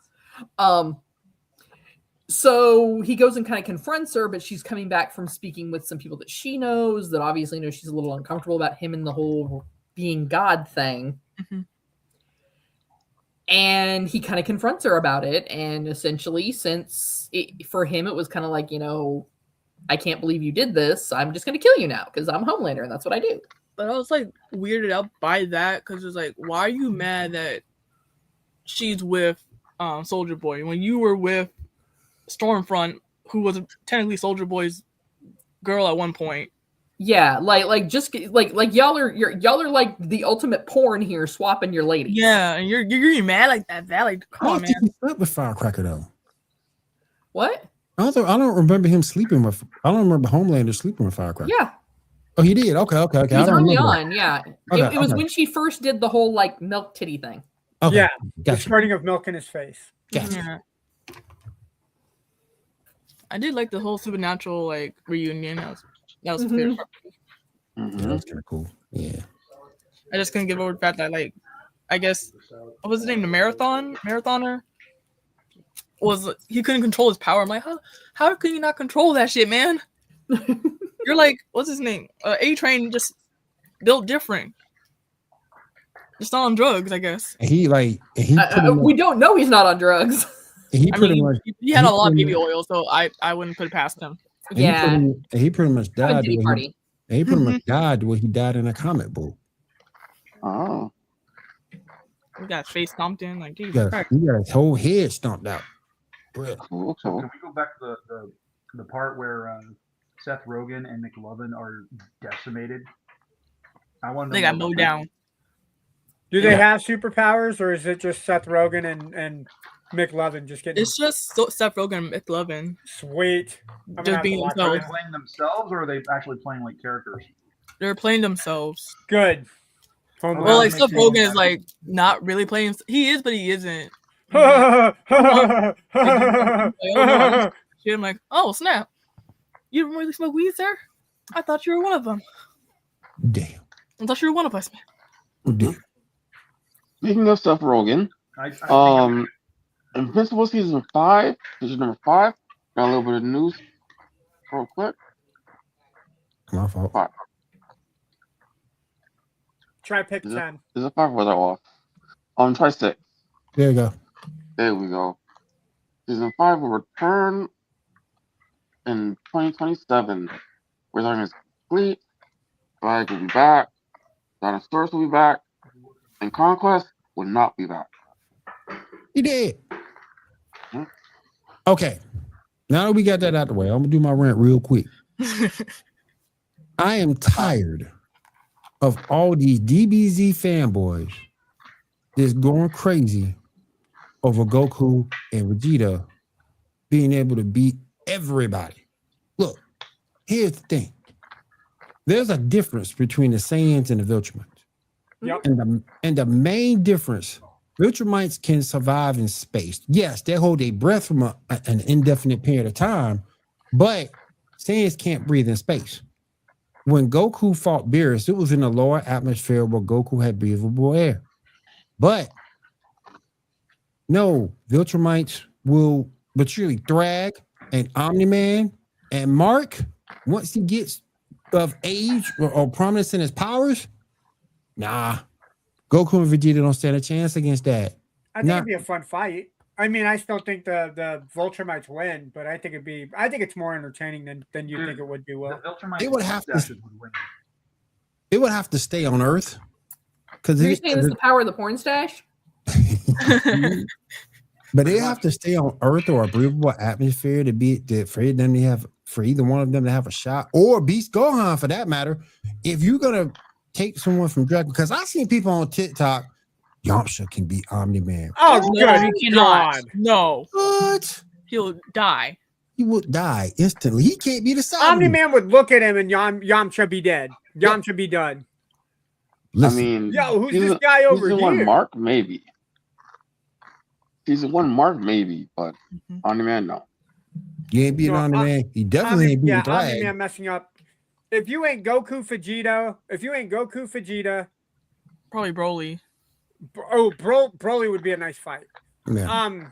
So he goes and kind of confronts her, but she's coming back from speaking with some people that she knows that obviously know she's a little uncomfortable about him and the whole being God thing. Mhm. And he kind of confronts her about it. And essentially, for him, it was kind of like, I can't believe you did this. I'm just going to kill you now because I'm Homelander and that's what I do. But I was like weirded out by that because it's like, why are you mad that she's with Soldier Boy when you were with Stormfront, who was technically Soldier Boy's girl at one point? Yeah, like just like y'all are like the ultimate porn here, swapping your ladies. Yeah, and you're mad like that. Like, come on, man. He slept with Firecracker though. What? I don't remember him sleeping with. I don't remember Homelander sleeping with Firecracker. Yeah. Oh, he did. Okay. It was I don't early remember on. Yeah. Okay, It was okay. when she first did the whole like milk titty thing. that. Okay. Yeah, the Gotcha. squirting of milk in his face. Gotcha. Yeah. I did like the whole supernatural like reunion. That was Mhm. favorite part. Yeah, that's kind of cool. Yeah. I just couldn't get over the fact that like, I guess, what was his name? The marathoner he couldn't control his power. I'm like, how can you not control that shit, man? You're like, what's his name? A-Train, just built different. Just not on drugs, I guess. He pretty much, We don't know he's not on drugs. he I pretty mean, much he had a lot of pretty baby much- oil, so I wouldn't put it past him. Yeah. he pretty much Have a died. titty party. He pretty much died the way he died in a comic book. Oh, He got his face stomped in, like, Jesus Yeah, Christ. he got his whole head stomped out. Bruh. cool. So cool. can we go back to the part where Seth Rogen and McLovin are decimated? I want to They got mowed down. Do they Yeah. have superpowers, or is it just Seth Rogen and McLovin just getting It's just Seth Rogen and McLovin. sweet? I'm gonna Just have to being watch Are it. they themselves. playing themselves or are they actually playing like characters? They're playing themselves. Good. Well, Well, like makes Seth me Rogen is happy. like not really playing. He is, but he isn't. I'm like, oh snap! You don't really smoke weed, sir? I thought you were one of them. Damn. I thought you were one of us, man. Damn. Speaking of Seth Rogen, I think Invincible season 5, season number 5. Got a little bit of news, real quick. My fault. Try pick Is it- 10. Is it 5 or was I off? Try 6. There you go. There we go. Season 5 will return in 2027. We're talking is complete. Flag will be back. Dinosaurs will be back. And Conquest will not be back. He did. Hmm? Okay. Now that we got that out the way, I'm gonna do my rant real quick. I am tired of all these DBZ fanboys just going crazy over Goku and Vegeta being able to beat everybody. Look, here's the thing. There's a difference between the Saiyans and the Viltrumites. Yep. And the main difference, Viltrumites can survive in space. Yes, they hold their breath from an indefinite period of time, but Saiyans can't breathe in space. When Goku fought Beerus, it was in the lower atmosphere where Goku had breathable air. But no, Viltrumites will literally Thrag and Omni-Man and Mark, once he gets of age or prominence in his powers, nah. Goku and Vegeta don't stand a chance against that. I think Nah. it'd be a fun fight. I mean, I still think the Viltrumites win, but I think it's more entertaining than you think it would be. the Will Viltrumite They would have to- mustaches would win. It would have to stay on Earth. Because You're saying this is the power of the porn stash? but they have to stay on Earth or a breathable atmosphere for either one of them to have a shot, or Beast Gohan for that matter. If you're gonna take someone from Dragon, because I've seen people on TikTok, Yamcha can beat Omni-Man. Oh, No, good he cannot. God! No, What? he'll die. He would die instantly. He can't be the side. Omni Man would look at him and Yamcha be dead. Yamcha be done. Listen, I mean, Yo, who's season- this guy over season here? 1 Mark, maybe. Season 1 Mark, maybe, but Mhm. On Demand, no. You ain't beating No, on the man. You definitely ain't beating Omni-Man Thrag. messing up. If you ain't Goku Vegeta, Probably Broly. Broly would be a nice fight. Yeah.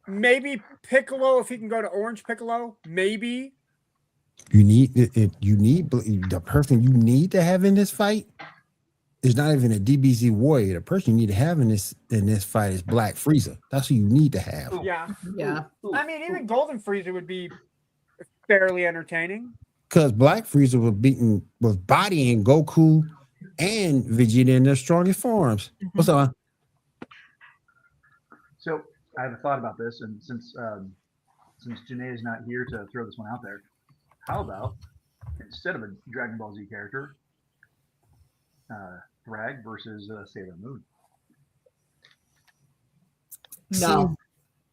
Maybe Piccolo if he can go to Orange Piccolo. Maybe. You need the person you need to have in this fight is not even a DBZ warrior. The person you need to have in this fight is Black Frieza. That's who you need to have. Yeah. Yeah. I mean, even Golden Frieza would be fairly entertaining. Because Black Frieza was bodying Goku and Vegeta in their strongest forms. What's up? So I have a thought about this, and since Janae is not here to throw this one out there, how about instead of a Dragon Ball Z character, Thrag versus Sailor Moon? No.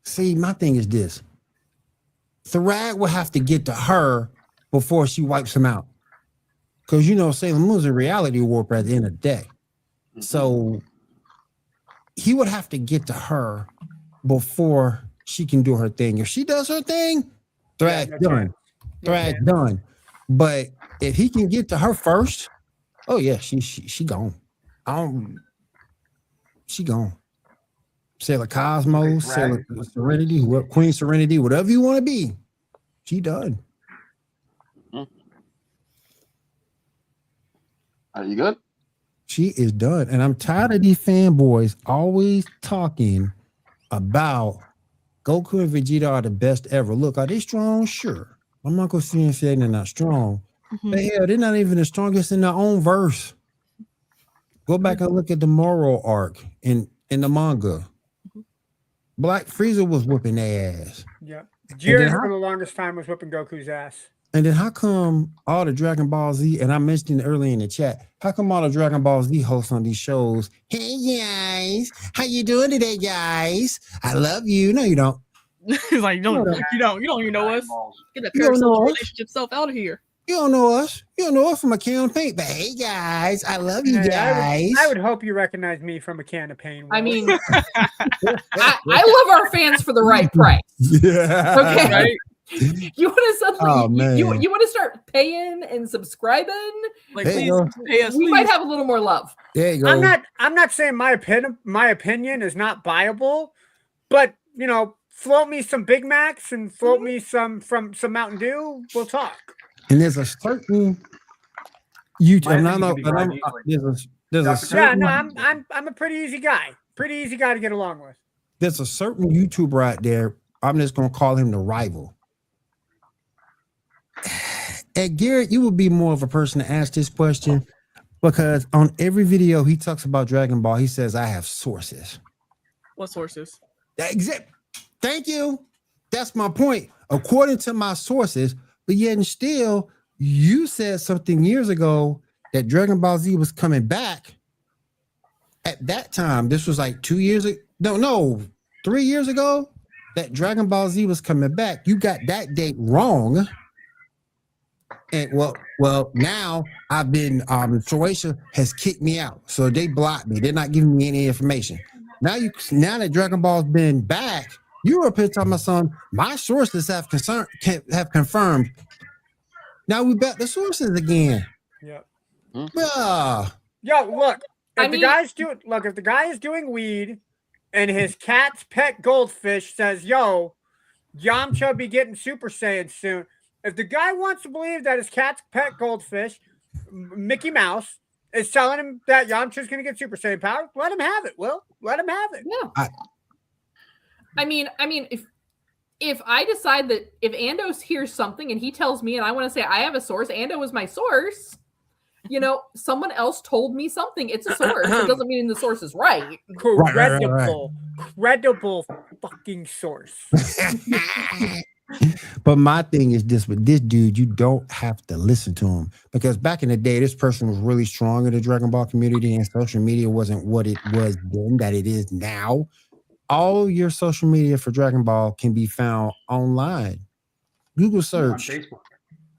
See, my thing is this. Thrag will have to get to her before she wipes him out. Because, Sailor Moon's a reality warper at the end of the day. So he would have to get to her before she can do her thing. If she does her thing, Thrag's done. Thrag's done. But if he can get to her first, oh yeah, she gone. She gone. Sailor Cosmos, Sailor Serenity, Queen Serenity, whatever you want to be, she done. Are you good? She is done. And I'm tired of these fanboys always talking about Goku and Vegeta are the best ever. Look, are they strong? Sure. I'm not going to see and say they're not strong. But hell, they're not even the strongest in their own verse. Go back and look at the Moro arc in the manga. Black Frieza was whooping their ass. Yeah. Jiren for the longest time was whipping Goku's ass. And then how come all the Dragon Ball Z, and I mentioned it earlier in the chat, how come all the Dragon Ball Z hosts on these shows, hey guys, how you doing today, guys? I love you. No, you don't. He's like, you don't even know us. Get that You don't know parasocial us. relationship stuff out of here. You don't know us. You don't know us from a can of paint. But hey guys, I love you guys. I would hope you recognize me from a can of paint. I mean, I love our fans for the right price. Yeah. Okay. Right? You want to suddenly, Oh, man. you want to start paying and subscribing? Like, There please you go. pay us. We Please. might have a little more love. There you go. I'm not saying my opinion is not viable, but float me some Big Macs and float me some Mountain Dew. We'll talk. And there's a certain YouTube. My And I opinion know, could be and I'm- right. there's a Dr. certain I'm a pretty easy guy. Pretty easy guy to get along with. there's a certain YouTuber out there. I'm just gonna call him the rival. And Garrett, you would be more of a person to ask this question because on every video he talks about Dragon Ball, he says, I have sources. What sources? Thank you. That's my point. According to my sources, but yet and still, you said something years ago that Dragon Ball Z was coming back. At that time, this was like 2 years ago. No, 3 years ago, that Dragon Ball Z was coming back. You got that date wrong. And well, now I've been Croatia has kicked me out, so they blocked me. They're not giving me any information. Now that Dragon Ball's been back, you were up here talking about something. My sources have confirmed. Now we bet the sources again. Yeah. Bruh. Yo, look. If mean- the guy is doing weed, and his cat's pet goldfish says, "Yo, Yamcha be getting Super Saiyan soon." If the guy wants to believe that his cat's pet goldfish, Mickey Mouse, is telling him that Yamcha's going to get Super Saiyan power, let him have it. Will let him have it. Yeah. I mean, if I decide that if Ando hears something and he tells me and I want to say I have a source, Ando is my source. Someone else told me something. It's a source. It doesn't mean the source is right. Credible fucking source. But my thing is this: with this dude, you don't have to listen to him because back in the day, this person was really strong in the Dragon Ball community, and social media wasn't what it was then that it is now. All your social media for Dragon Ball can be found online. Google search, On Facebook.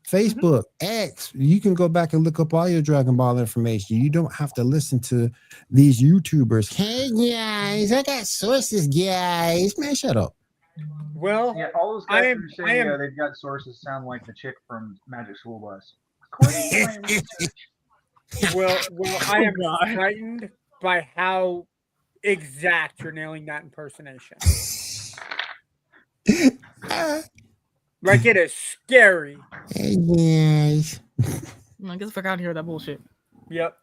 Facebook, X. You can go back and look up all your Dragon Ball information. You don't have to listen to these YouTubers. Hey guys, I got sources, guys. Man, shut up. Well, Yeah, all those I guys am- who I say am- they've got sources sound like the chick from Magic School Bus. According to my research. well, I am God. frightened by how exact you're nailing that impersonation. Like it is scary. Hey guys, I guess fuck out of here with that bullshit. Yep.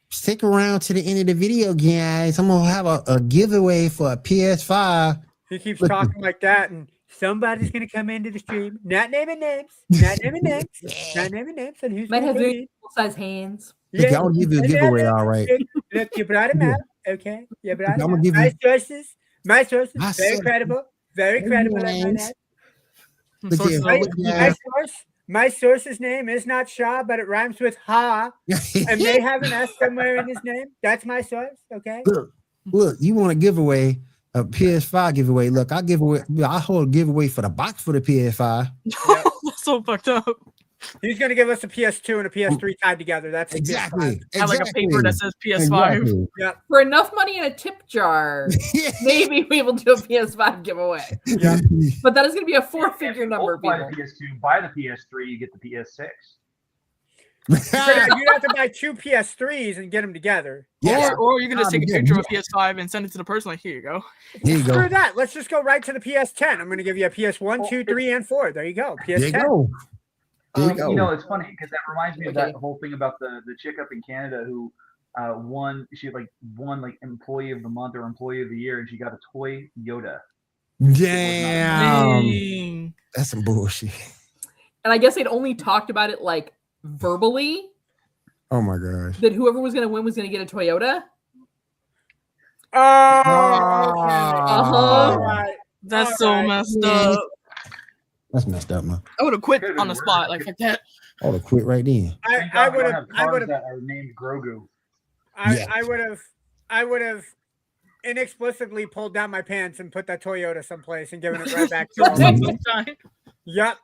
stick around to the end of the video, guys. I'm gonna have a giveaway for a PS5. He keeps Listen. talking like that, and somebody's gonna come into the stream, not naming names, not naming names, not naming names, and who's Might gonna have come very in. size hands. Look, I'll give you a giveaway, all right. Look, you brought him Yeah. out. Okay, you brought I'm him gonna out. give My you- sources, My very sources. credible, very Hey, credible. I guys. might add. Look Sources here. are Look, legit. guys. My source's name is not Shaw, but it rhymes with Ha, and may have an S somewhere in his name. That's my source. Okay. Look, you want a giveaway, a PS5 giveaway. Look, I hold a giveaway for the box for the PS5. Yep. That's so fucked up. He's gonna give us a PS2 and a PS3 tied together. That's a Exactly. PS5. Have like a paper that says PS5. Exactly. For enough money in a tip jar, maybe we will do a PS5 giveaway. Yeah. But that is going to be a four-figure number, Buy people. the PS2, buy the PS3, you get the PS6. You'd have to buy two PS3s and get them together. Yeah. Or you can just Ah, take a yeah, picture of yeah. a PS5 and send it to the person. Like, here you go. Here you Screw go. that. Let's just go right to the PS10. I'm going to give you a PS1, 2, 3, and 4. There you go. PS10. There you go. There you go. You know, it's funny because that reminds me of Okay. that whole thing about the chick up in Canada who won employee of the month or employee of the year, and she got a toy Yoda. Damn. Dang. That's some bullshit. And I guess they'd only talked about it like verbally Oh my gosh. that whoever was going to win was going to get a Toyota. Oh, okay. Uh-huh. All right. That's so Alright. messed up. That's messed up, man. I would have quit Could've on the been spot. worse. Like, fuck that. I would have quit right then. Thank I God we would don't have. have cars I that are named Grogu. would have inexplicably pulled down my pants and put that Toyota someplace and given it right back to him. Sunshine. Yep.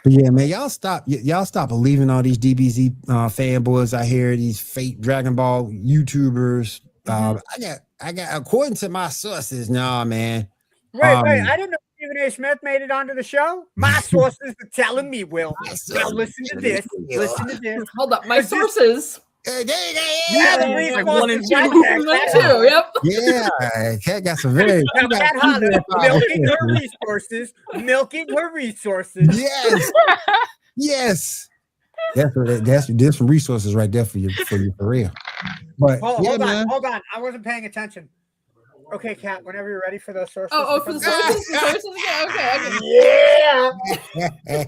But yeah, man, y'all stop believing all these DBZ fanboys out here, these fake Dragon Ball YouTubers. I got according to my sources, nah, man. Wait. I didn't know Stephen A. Smith made it onto the show. My sources are telling me, Will. Now listen to this. Listen to this. Hold up. My sources. Yeah, the Like 1 and resources 2. right there. One, two. Yep. Yeah, Cat got some very. Now, Cat Holler, milking her resources. Milking her resources. Yes, yes. There's some resources right there for you for real. But Hold man. on. I wasn't paying attention. Okay, Kat, whenever you're ready for those sources. Oh, for the sources? The sources? Okay. Yeah.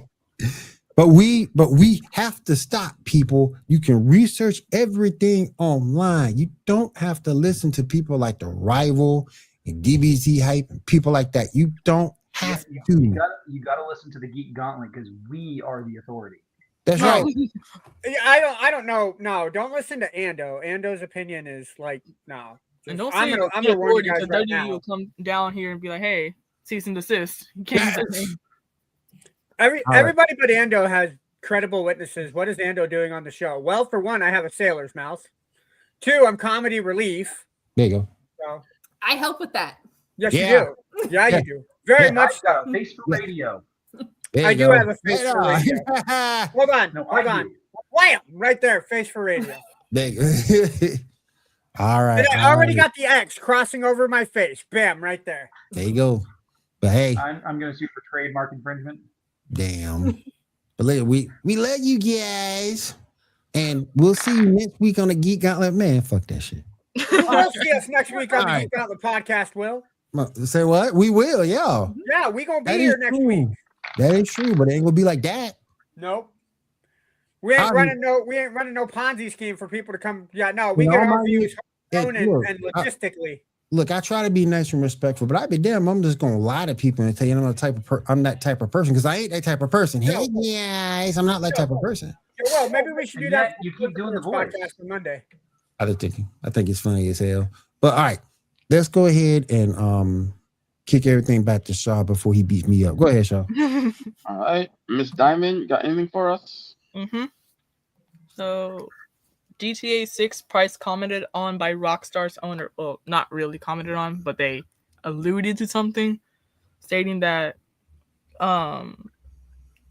But we have to stop, people. You can research everything online. You don't have to listen to people like the Rival and DBZ Hype and people like that. You don't have You to. gotta listen to the Geek Gauntlet because we are the authority. That's No. right. I don't know. No, don't listen to Ando. Ando's opinion is like no. And don't I'm say gonna I'm warn you guys because right WWE now. will come down here and be like, hey, cease and desist. You can't use that name. All right. Everybody but Ando has credible witnesses. What is Ando doing on the show? Well, for one, I have a sailor's mouth. Two, I'm comedy relief. There you go. So I help with that. yes, Yeah. you do. Yeah, you do. Very Yeah. much I've got so. a face for radio. There I you do go. have a face for radio. Right Hold on. No, Hold I on. do. Wham! Right there, face for radio. there you go. All right. And I already all right. got the X crossing over my face. Bam, right there. There you go. But hey, I'm gonna sue for trademark infringement. damn. But look, we love you guys. And we'll see you next week on the Geek Gauntlet. Man, fuck that shit. You will see us next week on the All Geek Gauntlet podcast, Will. Say what? We will, yeah. Yeah, we gonna be That here is next true. week. That is true, but it ain't gonna be like that. Nope. We ain't I'm- running no Ponzi scheme for people to come. Yeah, no, we You get know, our my- views Hey, own look, and logistically. Look, I try to be nice and respectful, but I be damn, I'm just gonna lie to people and tell you I'm that type of person because I ain't that type of person. Hey guys, I'm not that type of person. Yeah, well, maybe we should do And that. yet you keep doing the voice. podcast on Monday. I think it's funny as hell. But all right, let's go ahead and kick everything back to Shaw before he beats me up. Go ahead, Shaw. All right, Miss Diamond, you got anything for us? So, GTA 6 price commented on by Rockstar's owner. Well, not really commented on, but they alluded to something. stating that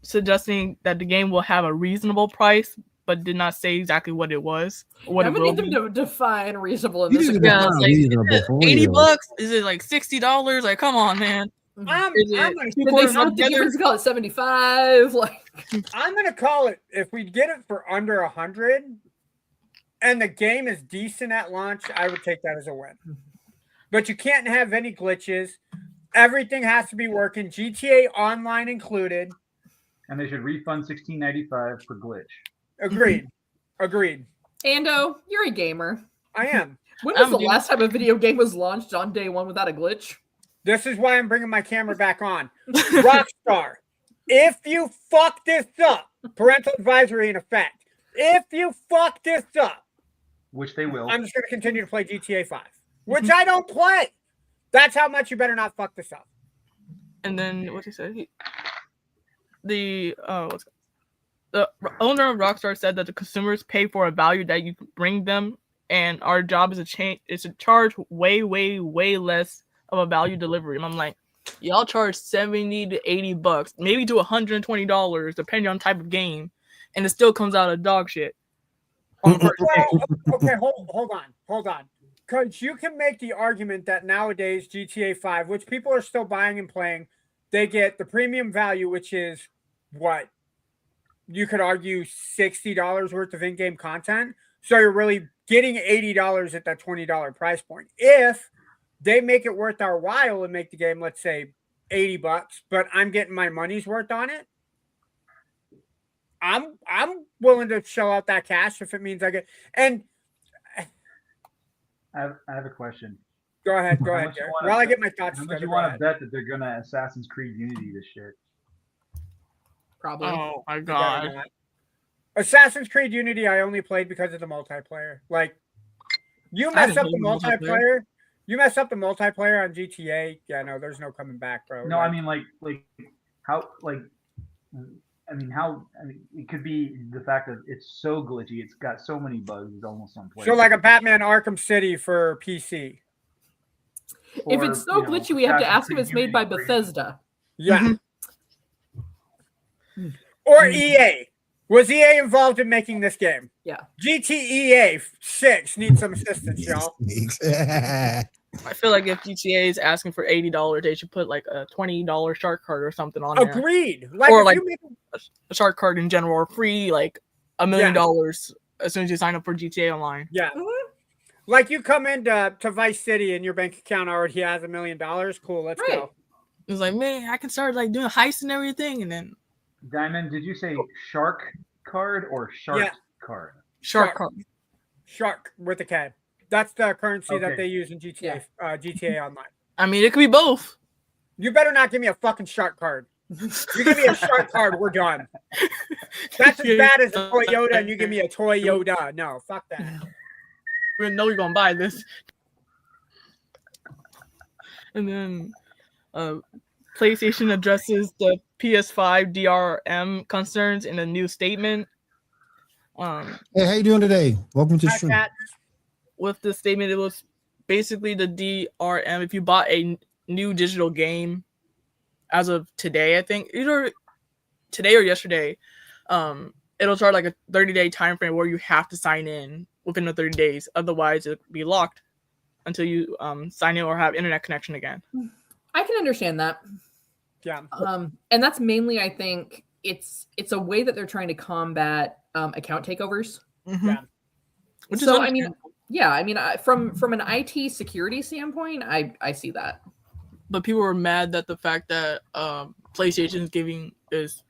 suggesting that the game will have a reasonable price, but did not say exactly what it was. Or what I'm it gonna will need them be. to define reasonable in You this. need to agreement. Yeah, define it's like, reasonable is it for $80 real. bucks? Is it like $60? Like, come on, man. I'm Is gonna it Did they 2/4 split the together? difference to call it 75? Like, I'm gonna call it, if we get it for under 100 and the game is decent at launch, I would take that as a win. But you can't have any glitches. Everything has to be working, GTA Online included. And they should refund $16.95 for glitch. Agreed. Agreed. Ando, you're a gamer. I am. When was I'm the a gamer. last time a video game was launched on day one without a glitch? This is why I'm bringing my camera back on. Rockstar, if you fuck this up, parental advisory in effect. If you fuck this up, Which they will. I'm just going to continue to play GTA 5, which I don't play. That's how much you better not fuck this up. And then what he said, the owner of Rockstar said that the consumers pay for a value that you bring them, and our job is to charge way less of a value delivery. And I'm like, y'all charge $70 to $80, maybe to $120, depending on type of game, and it still comes out of dog shit. Well, okay, hold on. Because you can make the argument that nowadays GTA 5, which people are still buying and playing, they get the premium value, which is what? You could argue $60 worth of in-game content. So you're really getting $80 at that $20 price point. If they make it worth our while and make the game, let's say, $80, but I'm getting my money's worth on it, I'm willing to shell out that cash if it means I get. And I have a question. go ahead, much Jared. you wanna While I bet- get my thoughts How much together, you go want ahead. to bet that they're gonna Assassin's Creed Unity this shit? Probably. Oh my You better god. not. Assassin's Creed Unity, I only played because of the multiplayer. Like, you I mess didn't up the play the multiplayer. multiplayer. You mess up the multiplayer on GTA. Yeah, no, there's no coming back, bro. No, Like, I mean like how it could be the fact that it's so glitchy. It's got so many bugs. It's almost unplayable. so like a Batman Arkham City for PC. If Or, it's so you know, glitchy, we have to Assassin's ask if Creed it's made by Unity for- Bethesda. Yeah. Or EA. Was EA involved in making this game? Yeah. GTA 6 needs some assistance, y'all. I feel like if GTA is asking for $80, they should put like a $20 shark card or something on there. Agreed. Like, Or if like you make a shark card in general, or free like $1 million as soon as you sign up for GTA Online. yeah. Like you come into Vice City and your bank account already has $1 million. Cool, let's Right. go. It's like, man, I can start like doing heists and everything, and then Diamond, did you say shark card or shark Yeah. card? shark Shark. card. Shark with a K. That's the currency that Okay. they use in GTA Online. I mean, it could be both. You better not give me a fucking shark card. You give me a shark card, we're done. That's as bad as a Toyota, and you give me a Toyota. No, fuck that. We know you're gonna buy this. And then PlayStation addresses the PS5 DRM concerns in a new statement. Hey, how you doing today? Welcome to the Hi, stream. Kat. With the statement, it was basically the DRM. If you bought a new digital game as of today, I think either today or yesterday, it'll start like a 30-day time frame where you have to sign in within the 30 days. Otherwise, it'll be locked until you sign in or have internet connection again. I can understand that. Yeah. And that's mainly, I think, it's a way that they're trying to combat account takeovers. Yeah. Which So, is I mean, yeah, I mean, from an IT security standpoint, I see that. but people were mad that the fact that PlayStation is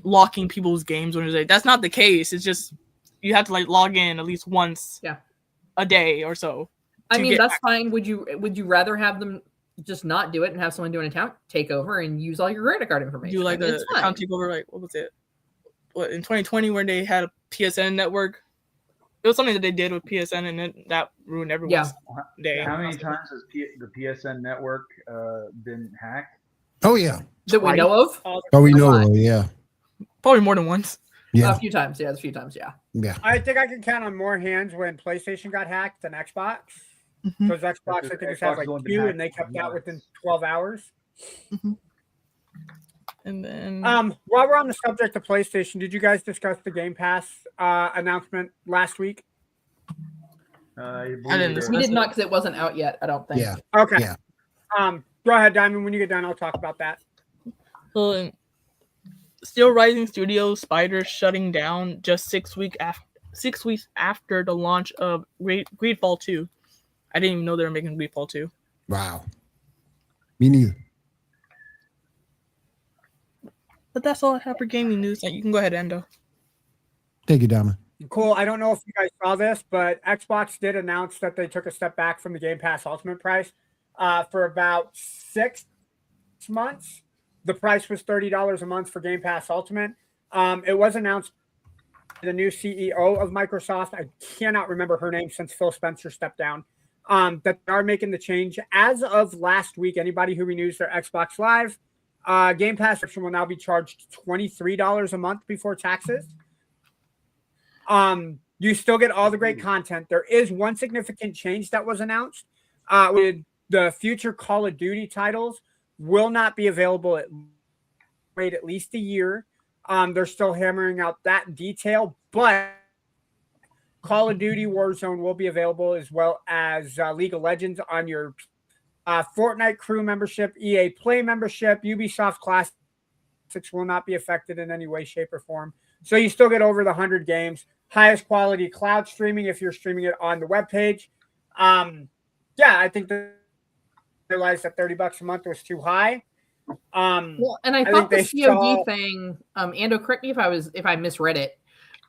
locking people's games when it's like that's not the case. It's just you have to like log in at least once a day or so. I to mean, get that's fine. Would you rather have them just not do it and have someone do an account takeover and use all your credit card information? do like I mean, the it's fine. account takeover, like what was it? What in 2020 where they had a PSN network? It was something that they did with PSN, and then that ruined everyone's day. How many times has the PSN network been hacked? Oh yeah. That we know of? Oh, we know. Yeah. Probably more than once. Yeah. A few times. Yeah, a few times. Yeah. Yeah. I think I can count on more hands when PlayStation got hacked than Xbox. Mhm. Because Xbox, I think, has had Xbox like has only been 2, hacked and they kept that once. within 12 hours. And then While we're on the subject of PlayStation, did you guys discuss the Game Pass announcement last week? I didn't discuss We did not because it wasn't out yet. I don't think. Yeah. Okay. Yeah. Go ahead, Diamond. When you get done, I'll talk about that. So, Still Rising Studios Spider shutting down just 6 weeks after the launch of Greedfall 2. I didn't even know they were making Greedfall 2. Wow. Me neither. But that's all I have for gaming news. You can go ahead, Endo. Thank you, Diamond. Cool. I don't know if you guys saw this, but Xbox did announce that they took a step back from the Game Pass Ultimate price for about 6 months. The price was $30 a month for Game Pass Ultimate. It was announced by the new CEO of Microsoft. I cannot remember her name since Phil Spencer stepped down. That they are making the change. As of last week, anybody who renews their Xbox Live Game Pass subscription will now be charged $23 a month before taxes. You still get all the great content. There is one significant change that was announced. With the future Call of Duty titles will not be available at least a year. They're still hammering out that detail, but Call of Duty Warzone will be available as well as League of Legends on your Fortnite Crew membership, EA Play membership, Ubisoft Classics will not be affected in any way, shape, or form. So you still get over the 100 games. Highest quality cloud streaming if you're streaming it on the webpage. I think they realized that $30 a month was too high. Well, and I thought the COD thing, Ando, correct me if I misread it.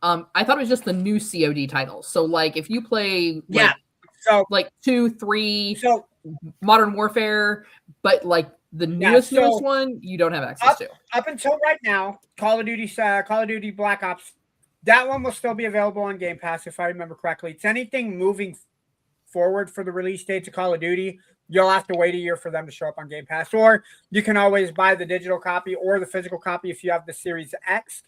I thought it was just the new COD titles. So like if you play like 2, 3 Modern Warfare, but like the newest one, you don't have access to. Up until right now, Call of Duty Black Ops, that one will still be available on Game Pass if I remember correctly. It's anything moving forward for the release dates of Call of Duty, you'll have to wait a year for them to show up on Game Pass, or you can always buy the digital copy or the physical copy if you have the Series X,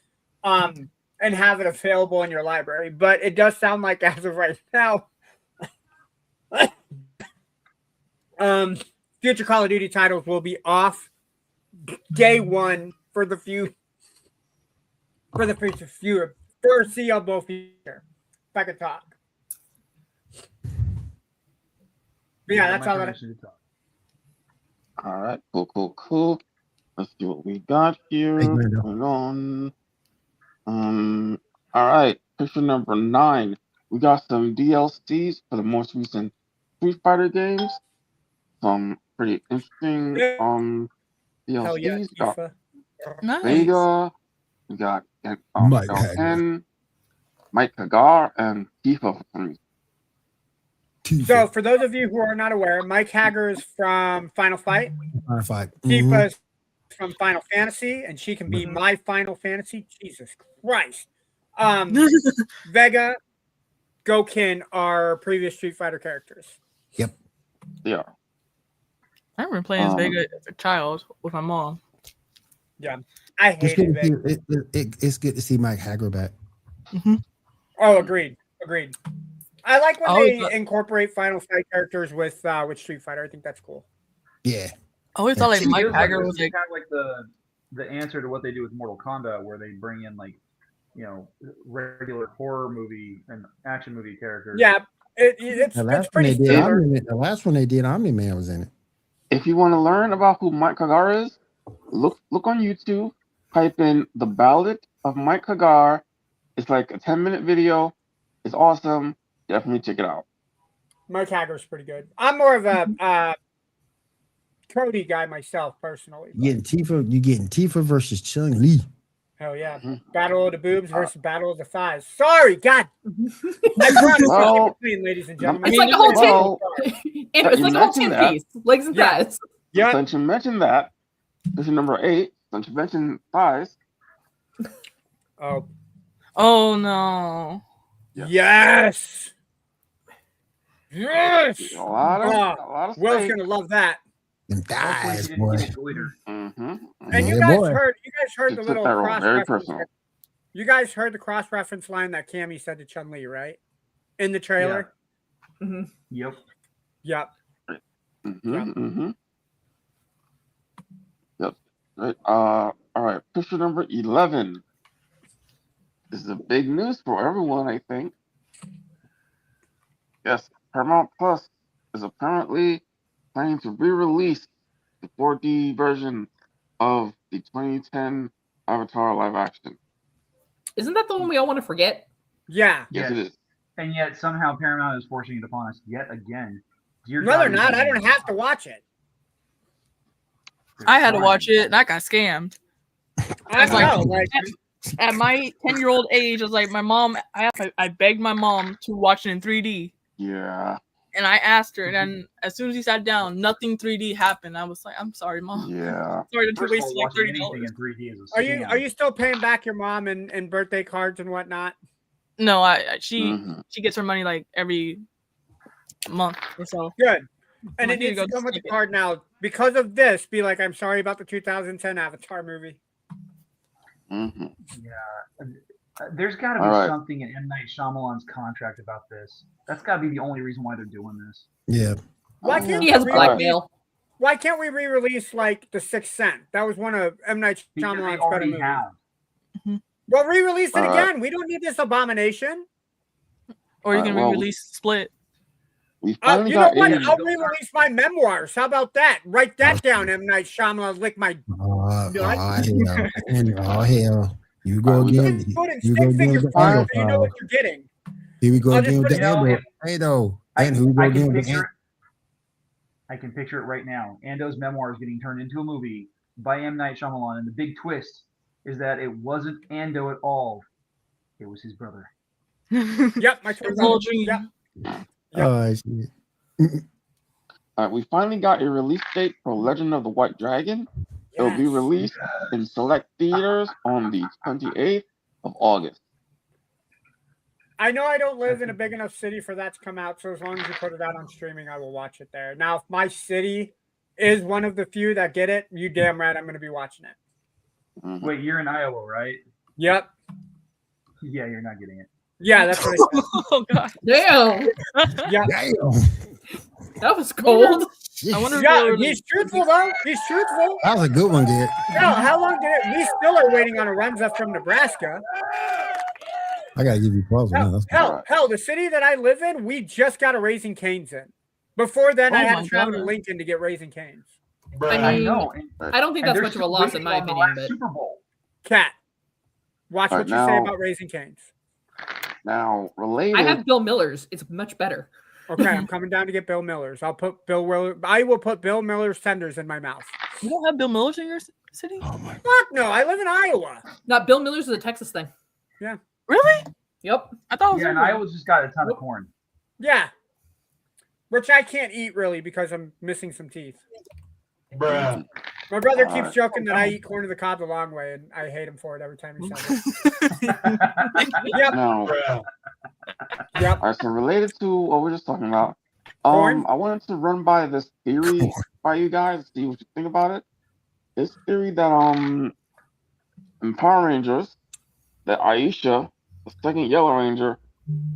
and have it available in your library. But it does sound like as of right now, future Call of Duty titles will be off day one for the foreseeable future. If I could talk. But yeah, that's all that. All right, cool. Let's see what we got here. Hold on. All right, picture number 9. We got some DLCs for the most recent Street Fighter games. Some pretty interesting DLCs. Yeah, we got Nice. Vega. We got Mike L10, Mike Hagar, and Tifa for some reason. So, for those of you who are not aware, Mike Hagar is from Final Fight. Final Fight. Tifa is from Final Fantasy, and she can be my Final Fantasy. Jesus Christ. Vega, Gokin are previous Street Fighter characters. Yep. Yeah. I remember playing as Vega as a child with my mom. Yeah. I hated Vega. It's good to see Mike Hagar back. Mm-hmm. Oh, agreed. I like when they incorporate Final Fight characters with Street Fighter. I think that's cool. Yeah. I always thought like Mike Hagar was kind of like the answer to what they do with Mortal Kombat, where they bring in like, regular horror movie and action movie characters. Yeah, it's pretty similar. The last one they did, Omni-Man was in it. If you want to learn about who Mike Hagar is, look on YouTube. Type in The Ballad of Mike Hagar. It's like a 10-minute video. It's awesome. Definitely check it out. Mike Hagar's pretty good. I'm more of a Cody guy myself, personally. You're getting Tifa versus Chun-Li. Hell yeah. Battle of the boobs versus battle of the thighs. Sorry, God. I promise between, ladies and gentlemen. It's like a whole it's like a whole 10 piece. Legs and thighs. Yeah. Since you mentioned that, this is number 8. Since you mentioned thighs. Oh no. Yes. A lot of Will's gonna love that. Them thighs, boy. And you guys heard the little cross reference. You guys heard the cross reference line that Cammy said to Chun-Li, right? In the trailer. Yeah. Mm-hmm. Yep. Right. All right. Picture number 11. This is a big news for everyone, I think. Yes, Paramount Plus is apparently planning to re-release the 4D version of the 2010 Avatar live action. Isn't that the one we all want to forget? Yeah. Yes, it is. And yet somehow Paramount is forcing it upon us yet again. Dear No, they're God, not. I don't have to watch it. I had to watch it and I got scammed. I It's like- know. Like, At my 10-year-old age, I was like, my mom, I begged my mom to watch it in 3D. Yeah. And I asked her, and then as soon as he sat down, nothing 3D happened. I was like, I'm sorry, mom. Yeah. Sorry to First of waste all, like watching $30. anything in 3D is a are scam. you still paying back your mom and birthday cards and whatnot? No, she Mhm. gets her money like every month or so. Good. And I it need to needs go to come with the sneak it. card now. Because of this, be like, I'm sorry about the 2010 Avatar movie. Mm-hmm. Yeah. There's got to be All right. something in M. Night Shyamalan's contract about this. That's got to be the only reason why they're doing this. Yeah. Why can't He we has re-release- blackmail. Why can't we re-release like The Sixth Sense? That was one of M. Night Because they Shyamalan's better already movies. have. Well, re-release it All right. again. We don't need this abomination. Or you Alright, can well, re-release Split. We finally You know got what? a. I'll re-release my memoirs. How about that? Write that down, M. Night Shyamalan. Lick my. Oh, What? hell. And, oh, hell. You go Alright, again. Just put in You go stick again figure with the parts Ando so you know what file. you're getting. Here we go I'll just again with put the it- Ando. if- Hey, though. I And who go can again with the picture it. I can picture it right now. Ando's memoirs getting turned into a movie by M. Night Shyamalan, and the big twist is that it wasn't Ando at all. It was his brother. Yep, my twin It's all a brother. dream. Yep. Yep. Oh, shit. We finally got a release date for Legend of the White Dragon. It will be Yes. released in select theaters on the 28th of August. I know I don't live in a big enough city for that to come out, so as long as you put it out on streaming, I will watch it there. Now, if my city is one of the few that get it, you damn right I'm going to be watching it. Mhm. Wait, you're in Iowa, right? Yep. Yeah, you're not getting it. Yeah, that's what I Oh god. Damn, said. Yeah. Damn. that was cold. I wonder if Yeah, they'll he's truthful though. He's truthful. That was a good one, Garrett. Hell, how long did it? We still are waiting on a Runza from Nebraska. I gotta give you pause on that. Hell, the city that I live in, we just got a Raising Canes in. Before then, I Oh had my to travel to God. Lincoln to get Raising Canes. I I mean, know. And, I don't think and that's they're much of a still loss in waiting my on the opinion, last but Super Bowl. Cat, watch All what right, you say now- about Raising Canes. Now, related. I have Bill Miller's. It's much better. Okay, I'm coming down to get Bill Miller's. I will put Bill Miller's tenders in my mouth. You don't have Bill Miller's in your city? Oh my. Fuck no, I live in Iowa. Not Bill Miller's is a Texas thing. Really? Yep. I thought it was Yeah, and everywhere. Iowa's just got a ton of corn. Yeah, which I can't eat really because I'm missing some teeth. Bruh. My brother All keeps right. joking that I eat corn of the cob the long way, and I hate him for it every time he says it. Yep, Now, yep. all right, so related to what we're just talking about, Corn? I wanted to run by this theory by you guys, see what you think about it. This theory that in Power Rangers, that Aisha, the second Yellow Ranger,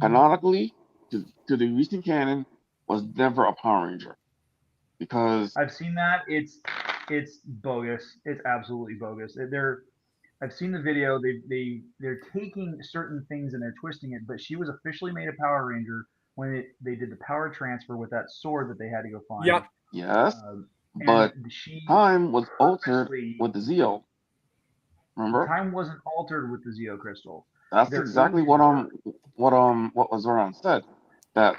canonically to the recent canon, was never a Power Ranger, because I've seen that. It's bogus. It's absolutely bogus. I've seen the video. They're taking certain things and they're twisting it. But she was officially made a Power Ranger when they did the power transfer with that sword that they had to go find. Yep. yes, And but she time was altered purposely- with the Zeo. Remember? time wasn't altered with the Zeo crystal. That's There exactly is- what Zoran said. That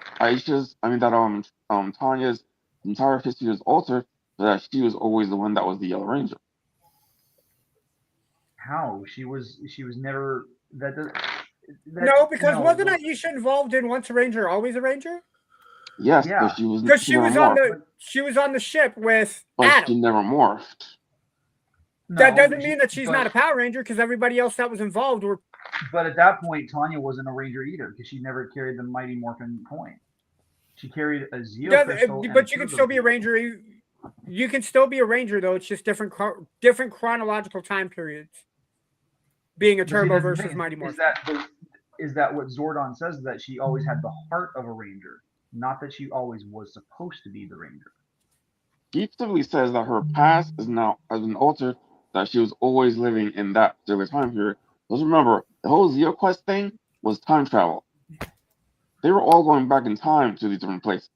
Tanya's entire history was altered, so that she was always the one that was the Yellow Ranger. How she was never that. No, because no, wasn't Aisha involved in Once a Ranger, Always a Ranger? Yes, Yeah. but she was Because she never was on morphed, she was on the ship with but she Adam. never morphed. That No, doesn't but mean that she's not a Power Ranger because everybody else that was involved were. But at that point, Tanya wasn't a Ranger either because she never carried the Mighty Morphin coin. She carried a Zeo crystal. and But a you can Turbo still be a crystal. Ranger. You can still be a Ranger though. It's just different chronological time periods. Being a But see, Turbo that's the versus thing, Mighty Morphin. Is that what Zordon says? That she always had the heart of a Ranger, not that she always was supposed to be the Ranger. He specifically says that her past has been altered, that she was always living in that particular time period. Because remember, the whole Zeo Quest thing was time travel. They were all going back in time to these different places.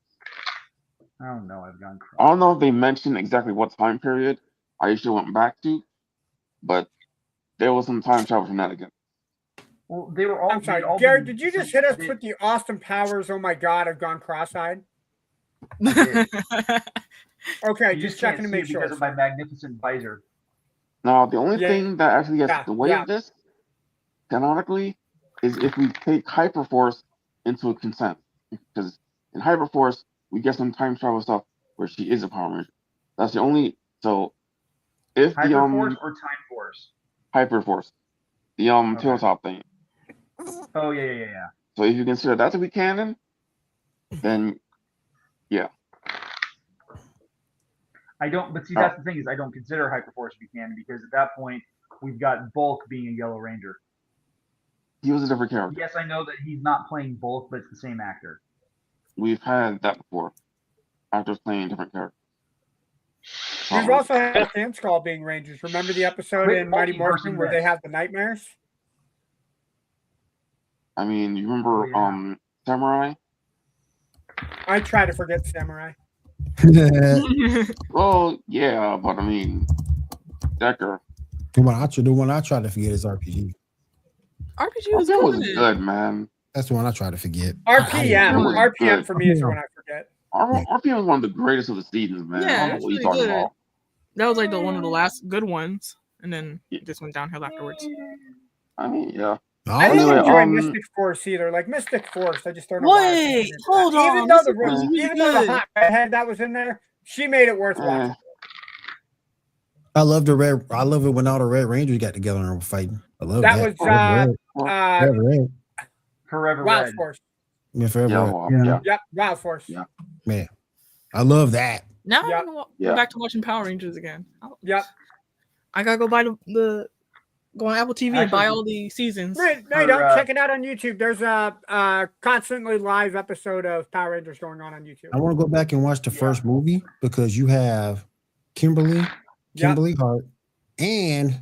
I don't know. I've gone. I don't know if they mentioned exactly what time period Aisha went back to, but there was some time travel shenanigans. Well, they were all. I'm sorry, they'd all Garrett. been- Did you just hit us with the Austin Powers? Oh my God, I've gone cross-eyed. I did. Okay, You just can't checking to see make it sure. because of my magnificent visor. Now, the only Yeah. thing that actually gets Yeah, the way yeah. of this, canonically, is if we take Hyperforce into consent. Because in Hyperforce, we get some time travel stuff where she is a Power Ranger. That's the only. So, if the Hyperforce or Time Force? Hyperforce, the Okay. tabletop thing. Oh yeah. So if you consider that to be canon, then yeah. I don't. But see, that's the thing is, I don't consider Hyperforce to be canon because at that point we've got Bulk being a Yellow Ranger. He was a different character. Yes, I know that he's not playing Bulk, but it's the same actor. We've had that before. Actors playing different characters. We've also had Sand Skull being Rangers. Remember the episode Quit in Mighty multiversing Morphin where they this. have the nightmares? I mean, you remember Oh, yeah. Samurai? I try to forget Samurai. Well, yeah, but I mean, Decker. The one I try to forget is RPG. RPG was That was good. good, man. That's the one I try to forget. RPM. It was RPM good. for me is the one I forget. RPM was one of the greatest of the seasons, man. Yeah, I don't know it's what you're really talking good. about. That was like one of the last good ones, and then it just went downhill afterwards. I mean, yeah. I didn't Anyway, enjoy Mystic Force either. Like Mystic Force, I just don't know Wait, why. hold on. Even though Mystic Force is really even though the good. hot redhead that was in there, she made it worth watching. I love it when all the Red Rangers got together and were fighting. I love That that. was Red. Forever Wild Red. Force. Yeah, forever. Yeah, Red. well, yeah. Yep, Wild Force. Yeah. Man, I love that. Now Yep. I'm gonna go Yeah. back to watching Power Rangers again. Yep. I gotta go buy go on Apple TV and buy Actually, all the seasons. No, you don't. Check it out on YouTube. There's a constantly live episode of Power Rangers going on YouTube. I want to go back and watch the first movie because you have Kimberly Hart, and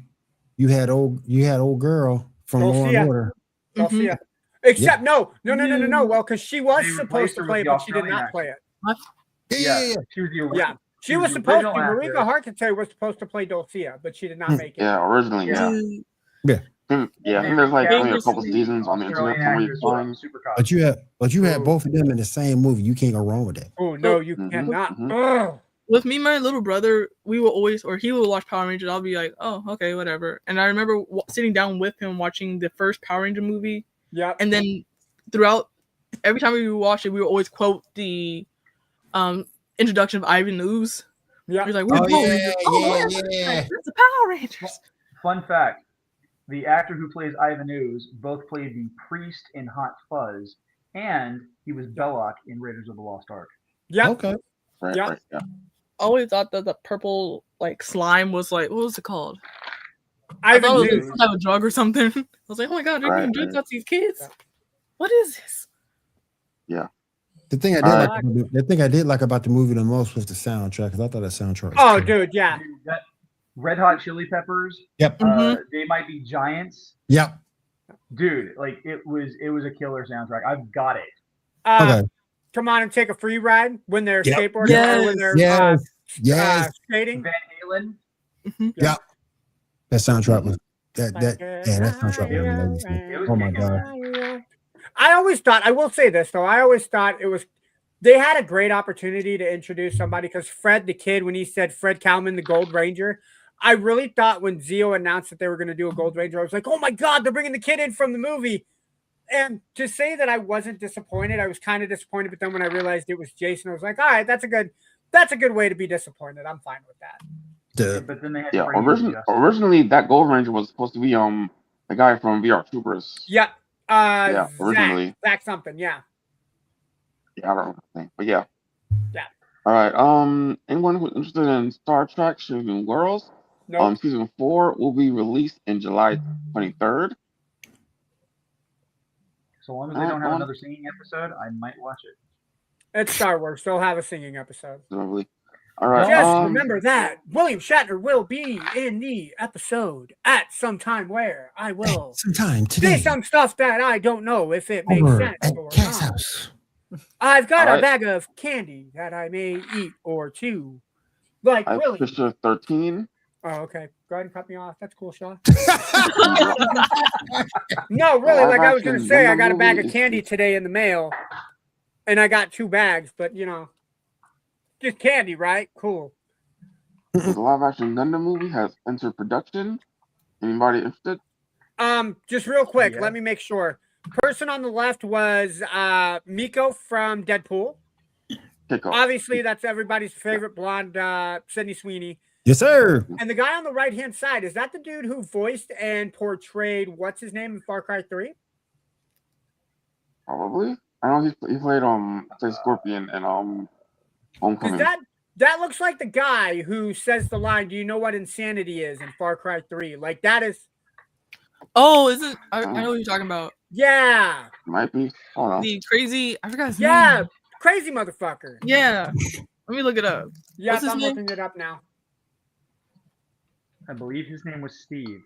you had old girl from Law and Order. Dulcia. Except no. Well, because she was They supposed to replaced her play it, with but the she did not Australian play it. Yeah. She was the original. Yeah, she was the supposed to. original Marika actress. Harkins was supposed to play Dulcia, but she did not make it. Yeah, originally, yeah. Yeah. I think there's like only a couple seasons on the internet Australian somewhere you actress can was find. super But you had both of them in the same movie. You can't go wrong with that. Oh no, you Mhm, cannot. mhm. Ugh. With me, and my little brother, we will always, or he will watch Power Rangers. I'll be like, oh, okay, whatever. And I remember sitting down with him watching the first Power Ranger movie. Yeah. And then throughout, every time we would watch it, we would always quote the introduction of Ivan Ooze. Yeah. He's like, we're Power Rangers. yeah. That's the Power Rangers. Fun fact: the actor who plays Ivan Ooze both played the priest in Hot Fuzz, and he was Belloc in Raiders of the Lost Ark. Yeah. Okay. Right, Yeah. right, yeah. I always thought that the purple like slime was like, what was it called? Ivan I thought it was like Ooze. some type of drug or something. I was like, oh my god, they're Right, getting drugs right. out these kids. What is this? The thing I did like about the movie the most was the soundtrack because I thought that soundtrack was Oh, killer. dude, yeah. Dude, that Red Hot Chili Peppers. Yep. They Might Be Giants. Yep. Dude, like it was a killer soundtrack. I've got it. Okay. Come on and take a free ride when they're Yep. skateboarding Yes. or when they're Yes. skating. Van Halen. Yeah. That soundtrack was that soundtrack was amazing. It was Oh my kicking. god. I always thought, I will say this though, I always thought they had a great opportunity to introduce somebody because Fred the Kid, when he said Fred Kalman, the Gold Ranger, I really thought when Zeo announced that they were going to do a Gold Ranger, I was like, oh my God, they're bringing the kid in from the movie. And to say that I wasn't disappointed, I was kind of disappointed. But then when I realized it was Jason, I was like, all right, that's a good way to be disappointed. I'm fine with that. But then they had Yeah, Brady Justice. originally that Gold Ranger was supposed to be the guy from VR Troopers. Yep. Yeah, originally. Zach something, yeah. Yeah, I don't know the thing, but yeah. Yeah. All right. Anyone who's interested in Star Trek: Strange Worlds? Nope. Season 4 will be released in July 23rd. So long as they don't have another singing episode, I might watch it. It's Star Wars. They'll have a singing episode. Probably. All right. Just remember that William Shatner will be in the episode at some time where I will Sometime say today. some stuff that I don't know if it makes Over sense at or Cat's not. house. I've got All a right. bag of candy that I may eat or two. Like, I have really? Fisher 13. Oh, okay. Go ahead and cut me off. That's cool, Shaw. The No, really, like I was going to live-action say, I Gundam got a bag movie of candy is- today in the mail, and I got 2 bags, but, just candy, right? Cool. The live-action Gundam movie has entered production. Anybody interested? Just real quick, Yeah. let me make sure. Person on the left was Miko from Deadpool. Kickoff. Obviously, that's everybody's favorite blonde Sydney Sweeney. Yes, sir. And the guy on the right-hand side, is that the dude who voiced and portrayed, what's his name in Far Cry 3? Probably. I know he played Scorpion and Because Homecoming. that looks like the guy who says the line, "Do you know what insanity is?" in Far Cry 3. Like, that is, Oh, is it? I know what you're talking about. yeah. Might be. I don't know. The crazy. I forgot his Yeah, name. crazy motherfucker. Yeah. Let me look it up. Yeah, What's his I'm name? looking it up now. I believe his name was Steve.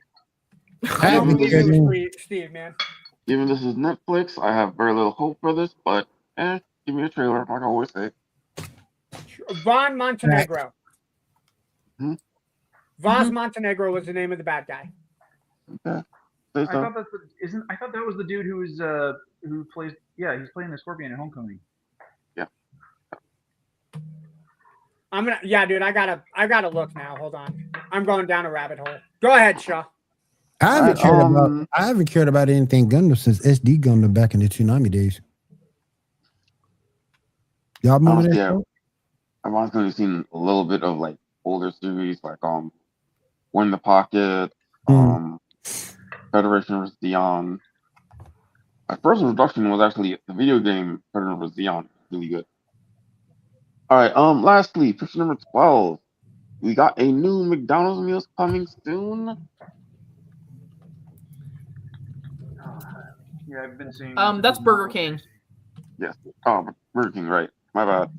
I don't Happy believe it Kevin. was Steve, man. Given this is Netflix, I have very little hope for this, but give me a trailer, like I always say. Von Montenegro. Hmm? Vaz Montenegro was the name of the bad guy. Okay. Say I so. thought I thought that was the dude who plays. Yeah, he's playing the Scorpion in Homecoming. Yeah, dude, I gotta look now. Hold on. I'm going down a rabbit hole. Go ahead, Shaw. I haven't Alright, cared about anything Gundam since SD Gundam back in the Toonami days. Y'all remember that Yeah. show? I've honestly seen a little bit of like older series, like One in the Pocket, Federation vs. Dion. My first introduction was actually the video game Federation vs. Dion. Really good. All right. Lastly, picture number 12. We got a new McDonald's meals coming soon. Yeah, I've been seeing. That's Burger King. Yes. Oh, Burger King, right? My bad.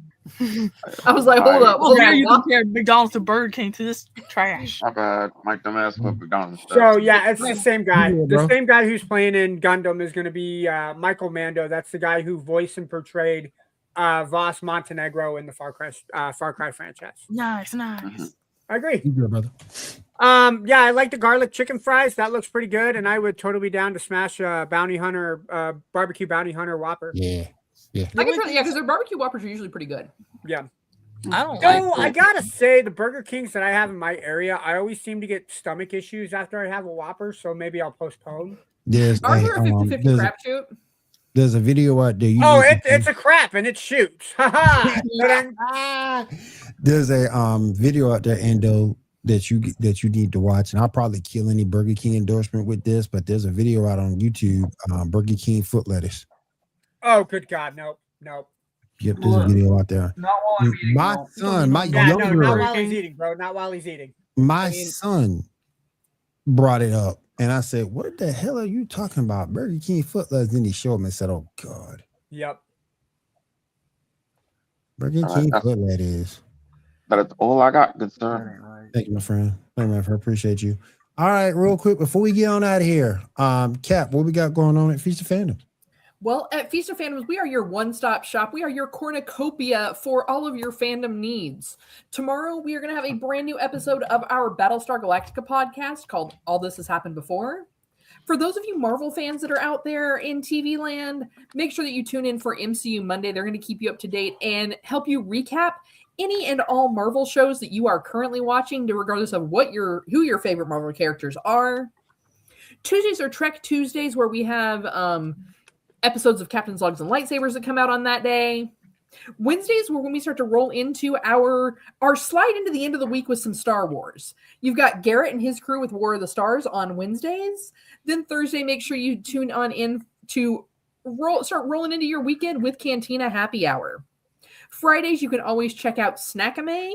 I was like, hold up, Well, hold dare on. you what? compare McDonald's to Burger King to this trash? My bad. My dumbass put McDonald's. So yeah, it's the same guy. Yeah, The bro. same guy who's playing in Gundam is going to be Michael Mando. That's the guy who voiced and portrayed Vaz Montenegro in the Far Cry franchise. Nice. I agree. You good, brother? Yeah, I like the garlic chicken fries. That looks pretty good, and I would totally be down to smash a barbecue bounty hunter Whopper. Yeah. I can try, yeah, because their barbecue Whoppers are usually pretty good. Yeah. I don't So like. I gotta say, the Burger Kings that I have in my area, I always seem to get stomach issues after I have a Whopper. So maybe I'll postpone. There's Aren't there a 50-50 there's, crapshoot? there's a video out there. It's a crap and it shoots. Haha. There's a video out there, Endo, that you need to watch, and I'll probably kill any Burger King endorsement with this, but there's a video out on YouTube, Burger King foot lettuce. Oh, good God, nope. Yep, there's a video out there. Not while I'm eating. My though. son, my Yeah, no, younger, not while he's eating, bro. Not while he's eating. my son brought it up, and I said, "What the hell are you talking about, Burger King foot lettuce?" Then he showed me and said, "Oh God, Yep. Burger King foot lettuce." That is all I got, good That sir. ain't right. Thank you, my friend. Thank you, my friend. Appreciate you. All right, real quick before we get on out of here, Cap, what we got going on at Feast of Fandom? Well, at Feast of Fandoms, we are your one-stop shop. We are your cornucopia for all of your fandom needs. Tomorrow, we are going to have a brand new episode of our Battlestar Galactica podcast called All This Has Happened Before. For those of you Marvel fans that are out there in TV land, make sure that you tune in for MCU Monday. They're going to keep you up to date and help you recap any and all Marvel shows that you are currently watching, regardless of who your favorite Marvel characters are. Tuesdays are Trek Tuesdays, where we have episodes of Captain's Logs and Lightsabers that come out on that day. Wednesdays were when we start to roll into our slide into the end of the week with some Star Wars. You've got Garrett and his crew with War of the Stars on Wednesdays. Then Thursday, make sure you tune on in to start rolling into your weekend with Cantina Happy Hour. Fridays, you can always check out Snackame,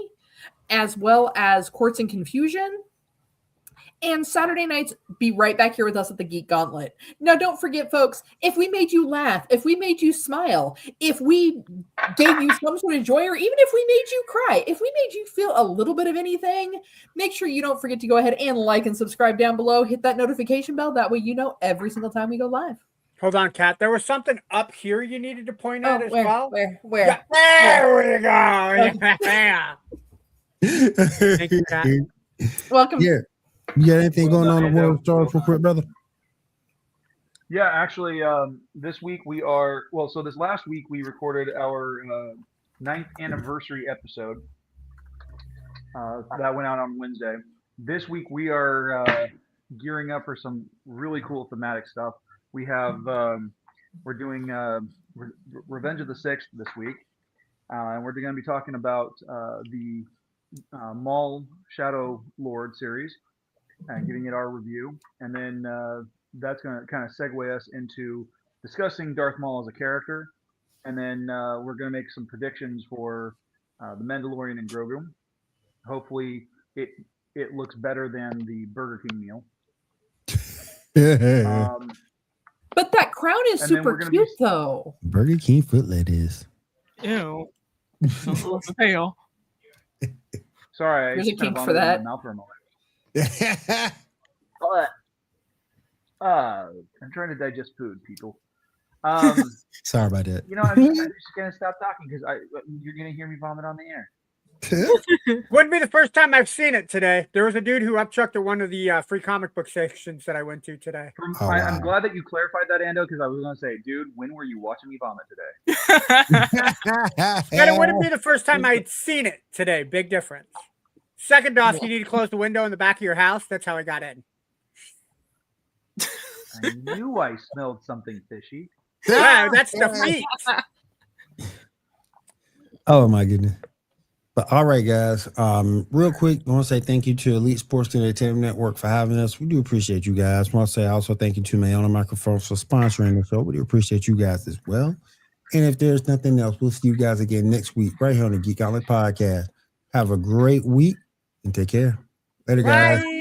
as well as Quartz and Confusion. And Saturday nights, be right back here with us at the Geek Gauntlet. Now, don't forget, folks, if we made you laugh, if we made you smile, if we gave you some sort of joy, or even if we made you cry, if we made you feel a little bit of anything, make sure you don't forget to go ahead and like and subscribe down below. Hit that notification bell. That way you know every single time we go live. Hold on, Kat. There was something up here you needed to point out as well. Where? Yeah, there we go. Yeah. Thank you, Kat. Welcome. Yeah. You got anything going on in the world of Star Wars real quick, brother? Yeah, actually, this week so this last week we recorded our 9th anniversary episode. That went out on Wednesday. This week we are gearing up for some really cool thematic stuff. We have, we're doing Revenge of the Sixth this week. And we're going to be talking about the Maul Shadow Lord series and giving it our review. And then that's going to kind of segue us into discussing Darth Maul as a character. And then we're going to make some predictions for The Mandalorian and Grogu. Hopefully it looks better than the Burger King meal. But that crown is super cute, though. Burger King foot lettuce. Ew. Sounds a little pale. Sorry, There's a just kink kinda for vomited in that. my mouth for a moment. I'm trying to digest food, people. Sorry about that. You know, I'm just gonna stop talking because you're gonna hear me vomit on the air. Wouldn't be the first time I've seen it today. There was a dude who upchucked at one of the free comic book sections that I went to today. I'm glad that you clarified that, Ando, because I was gonna say, dude, when were you watching me vomit today? And it wouldn't be the first time I'd seen it today. Big difference. Second off, you need to close the window in the back of your house. That's how I got in. I knew I smelled something fishy. Wow, that's the feet. Oh my goodness. But all right, guys. Real quick, I want to say thank you to Elite Sports Entertainment Network for having us. We do appreciate you guys. I want to say also thank you to May on the Microphone for sponsoring the show. We do appreciate you guys as well. And if there's nothing else, we'll see you guys again next week right here on the Geek Gauntlet Podcast. Have a great week and take care. Later, guys. Bye.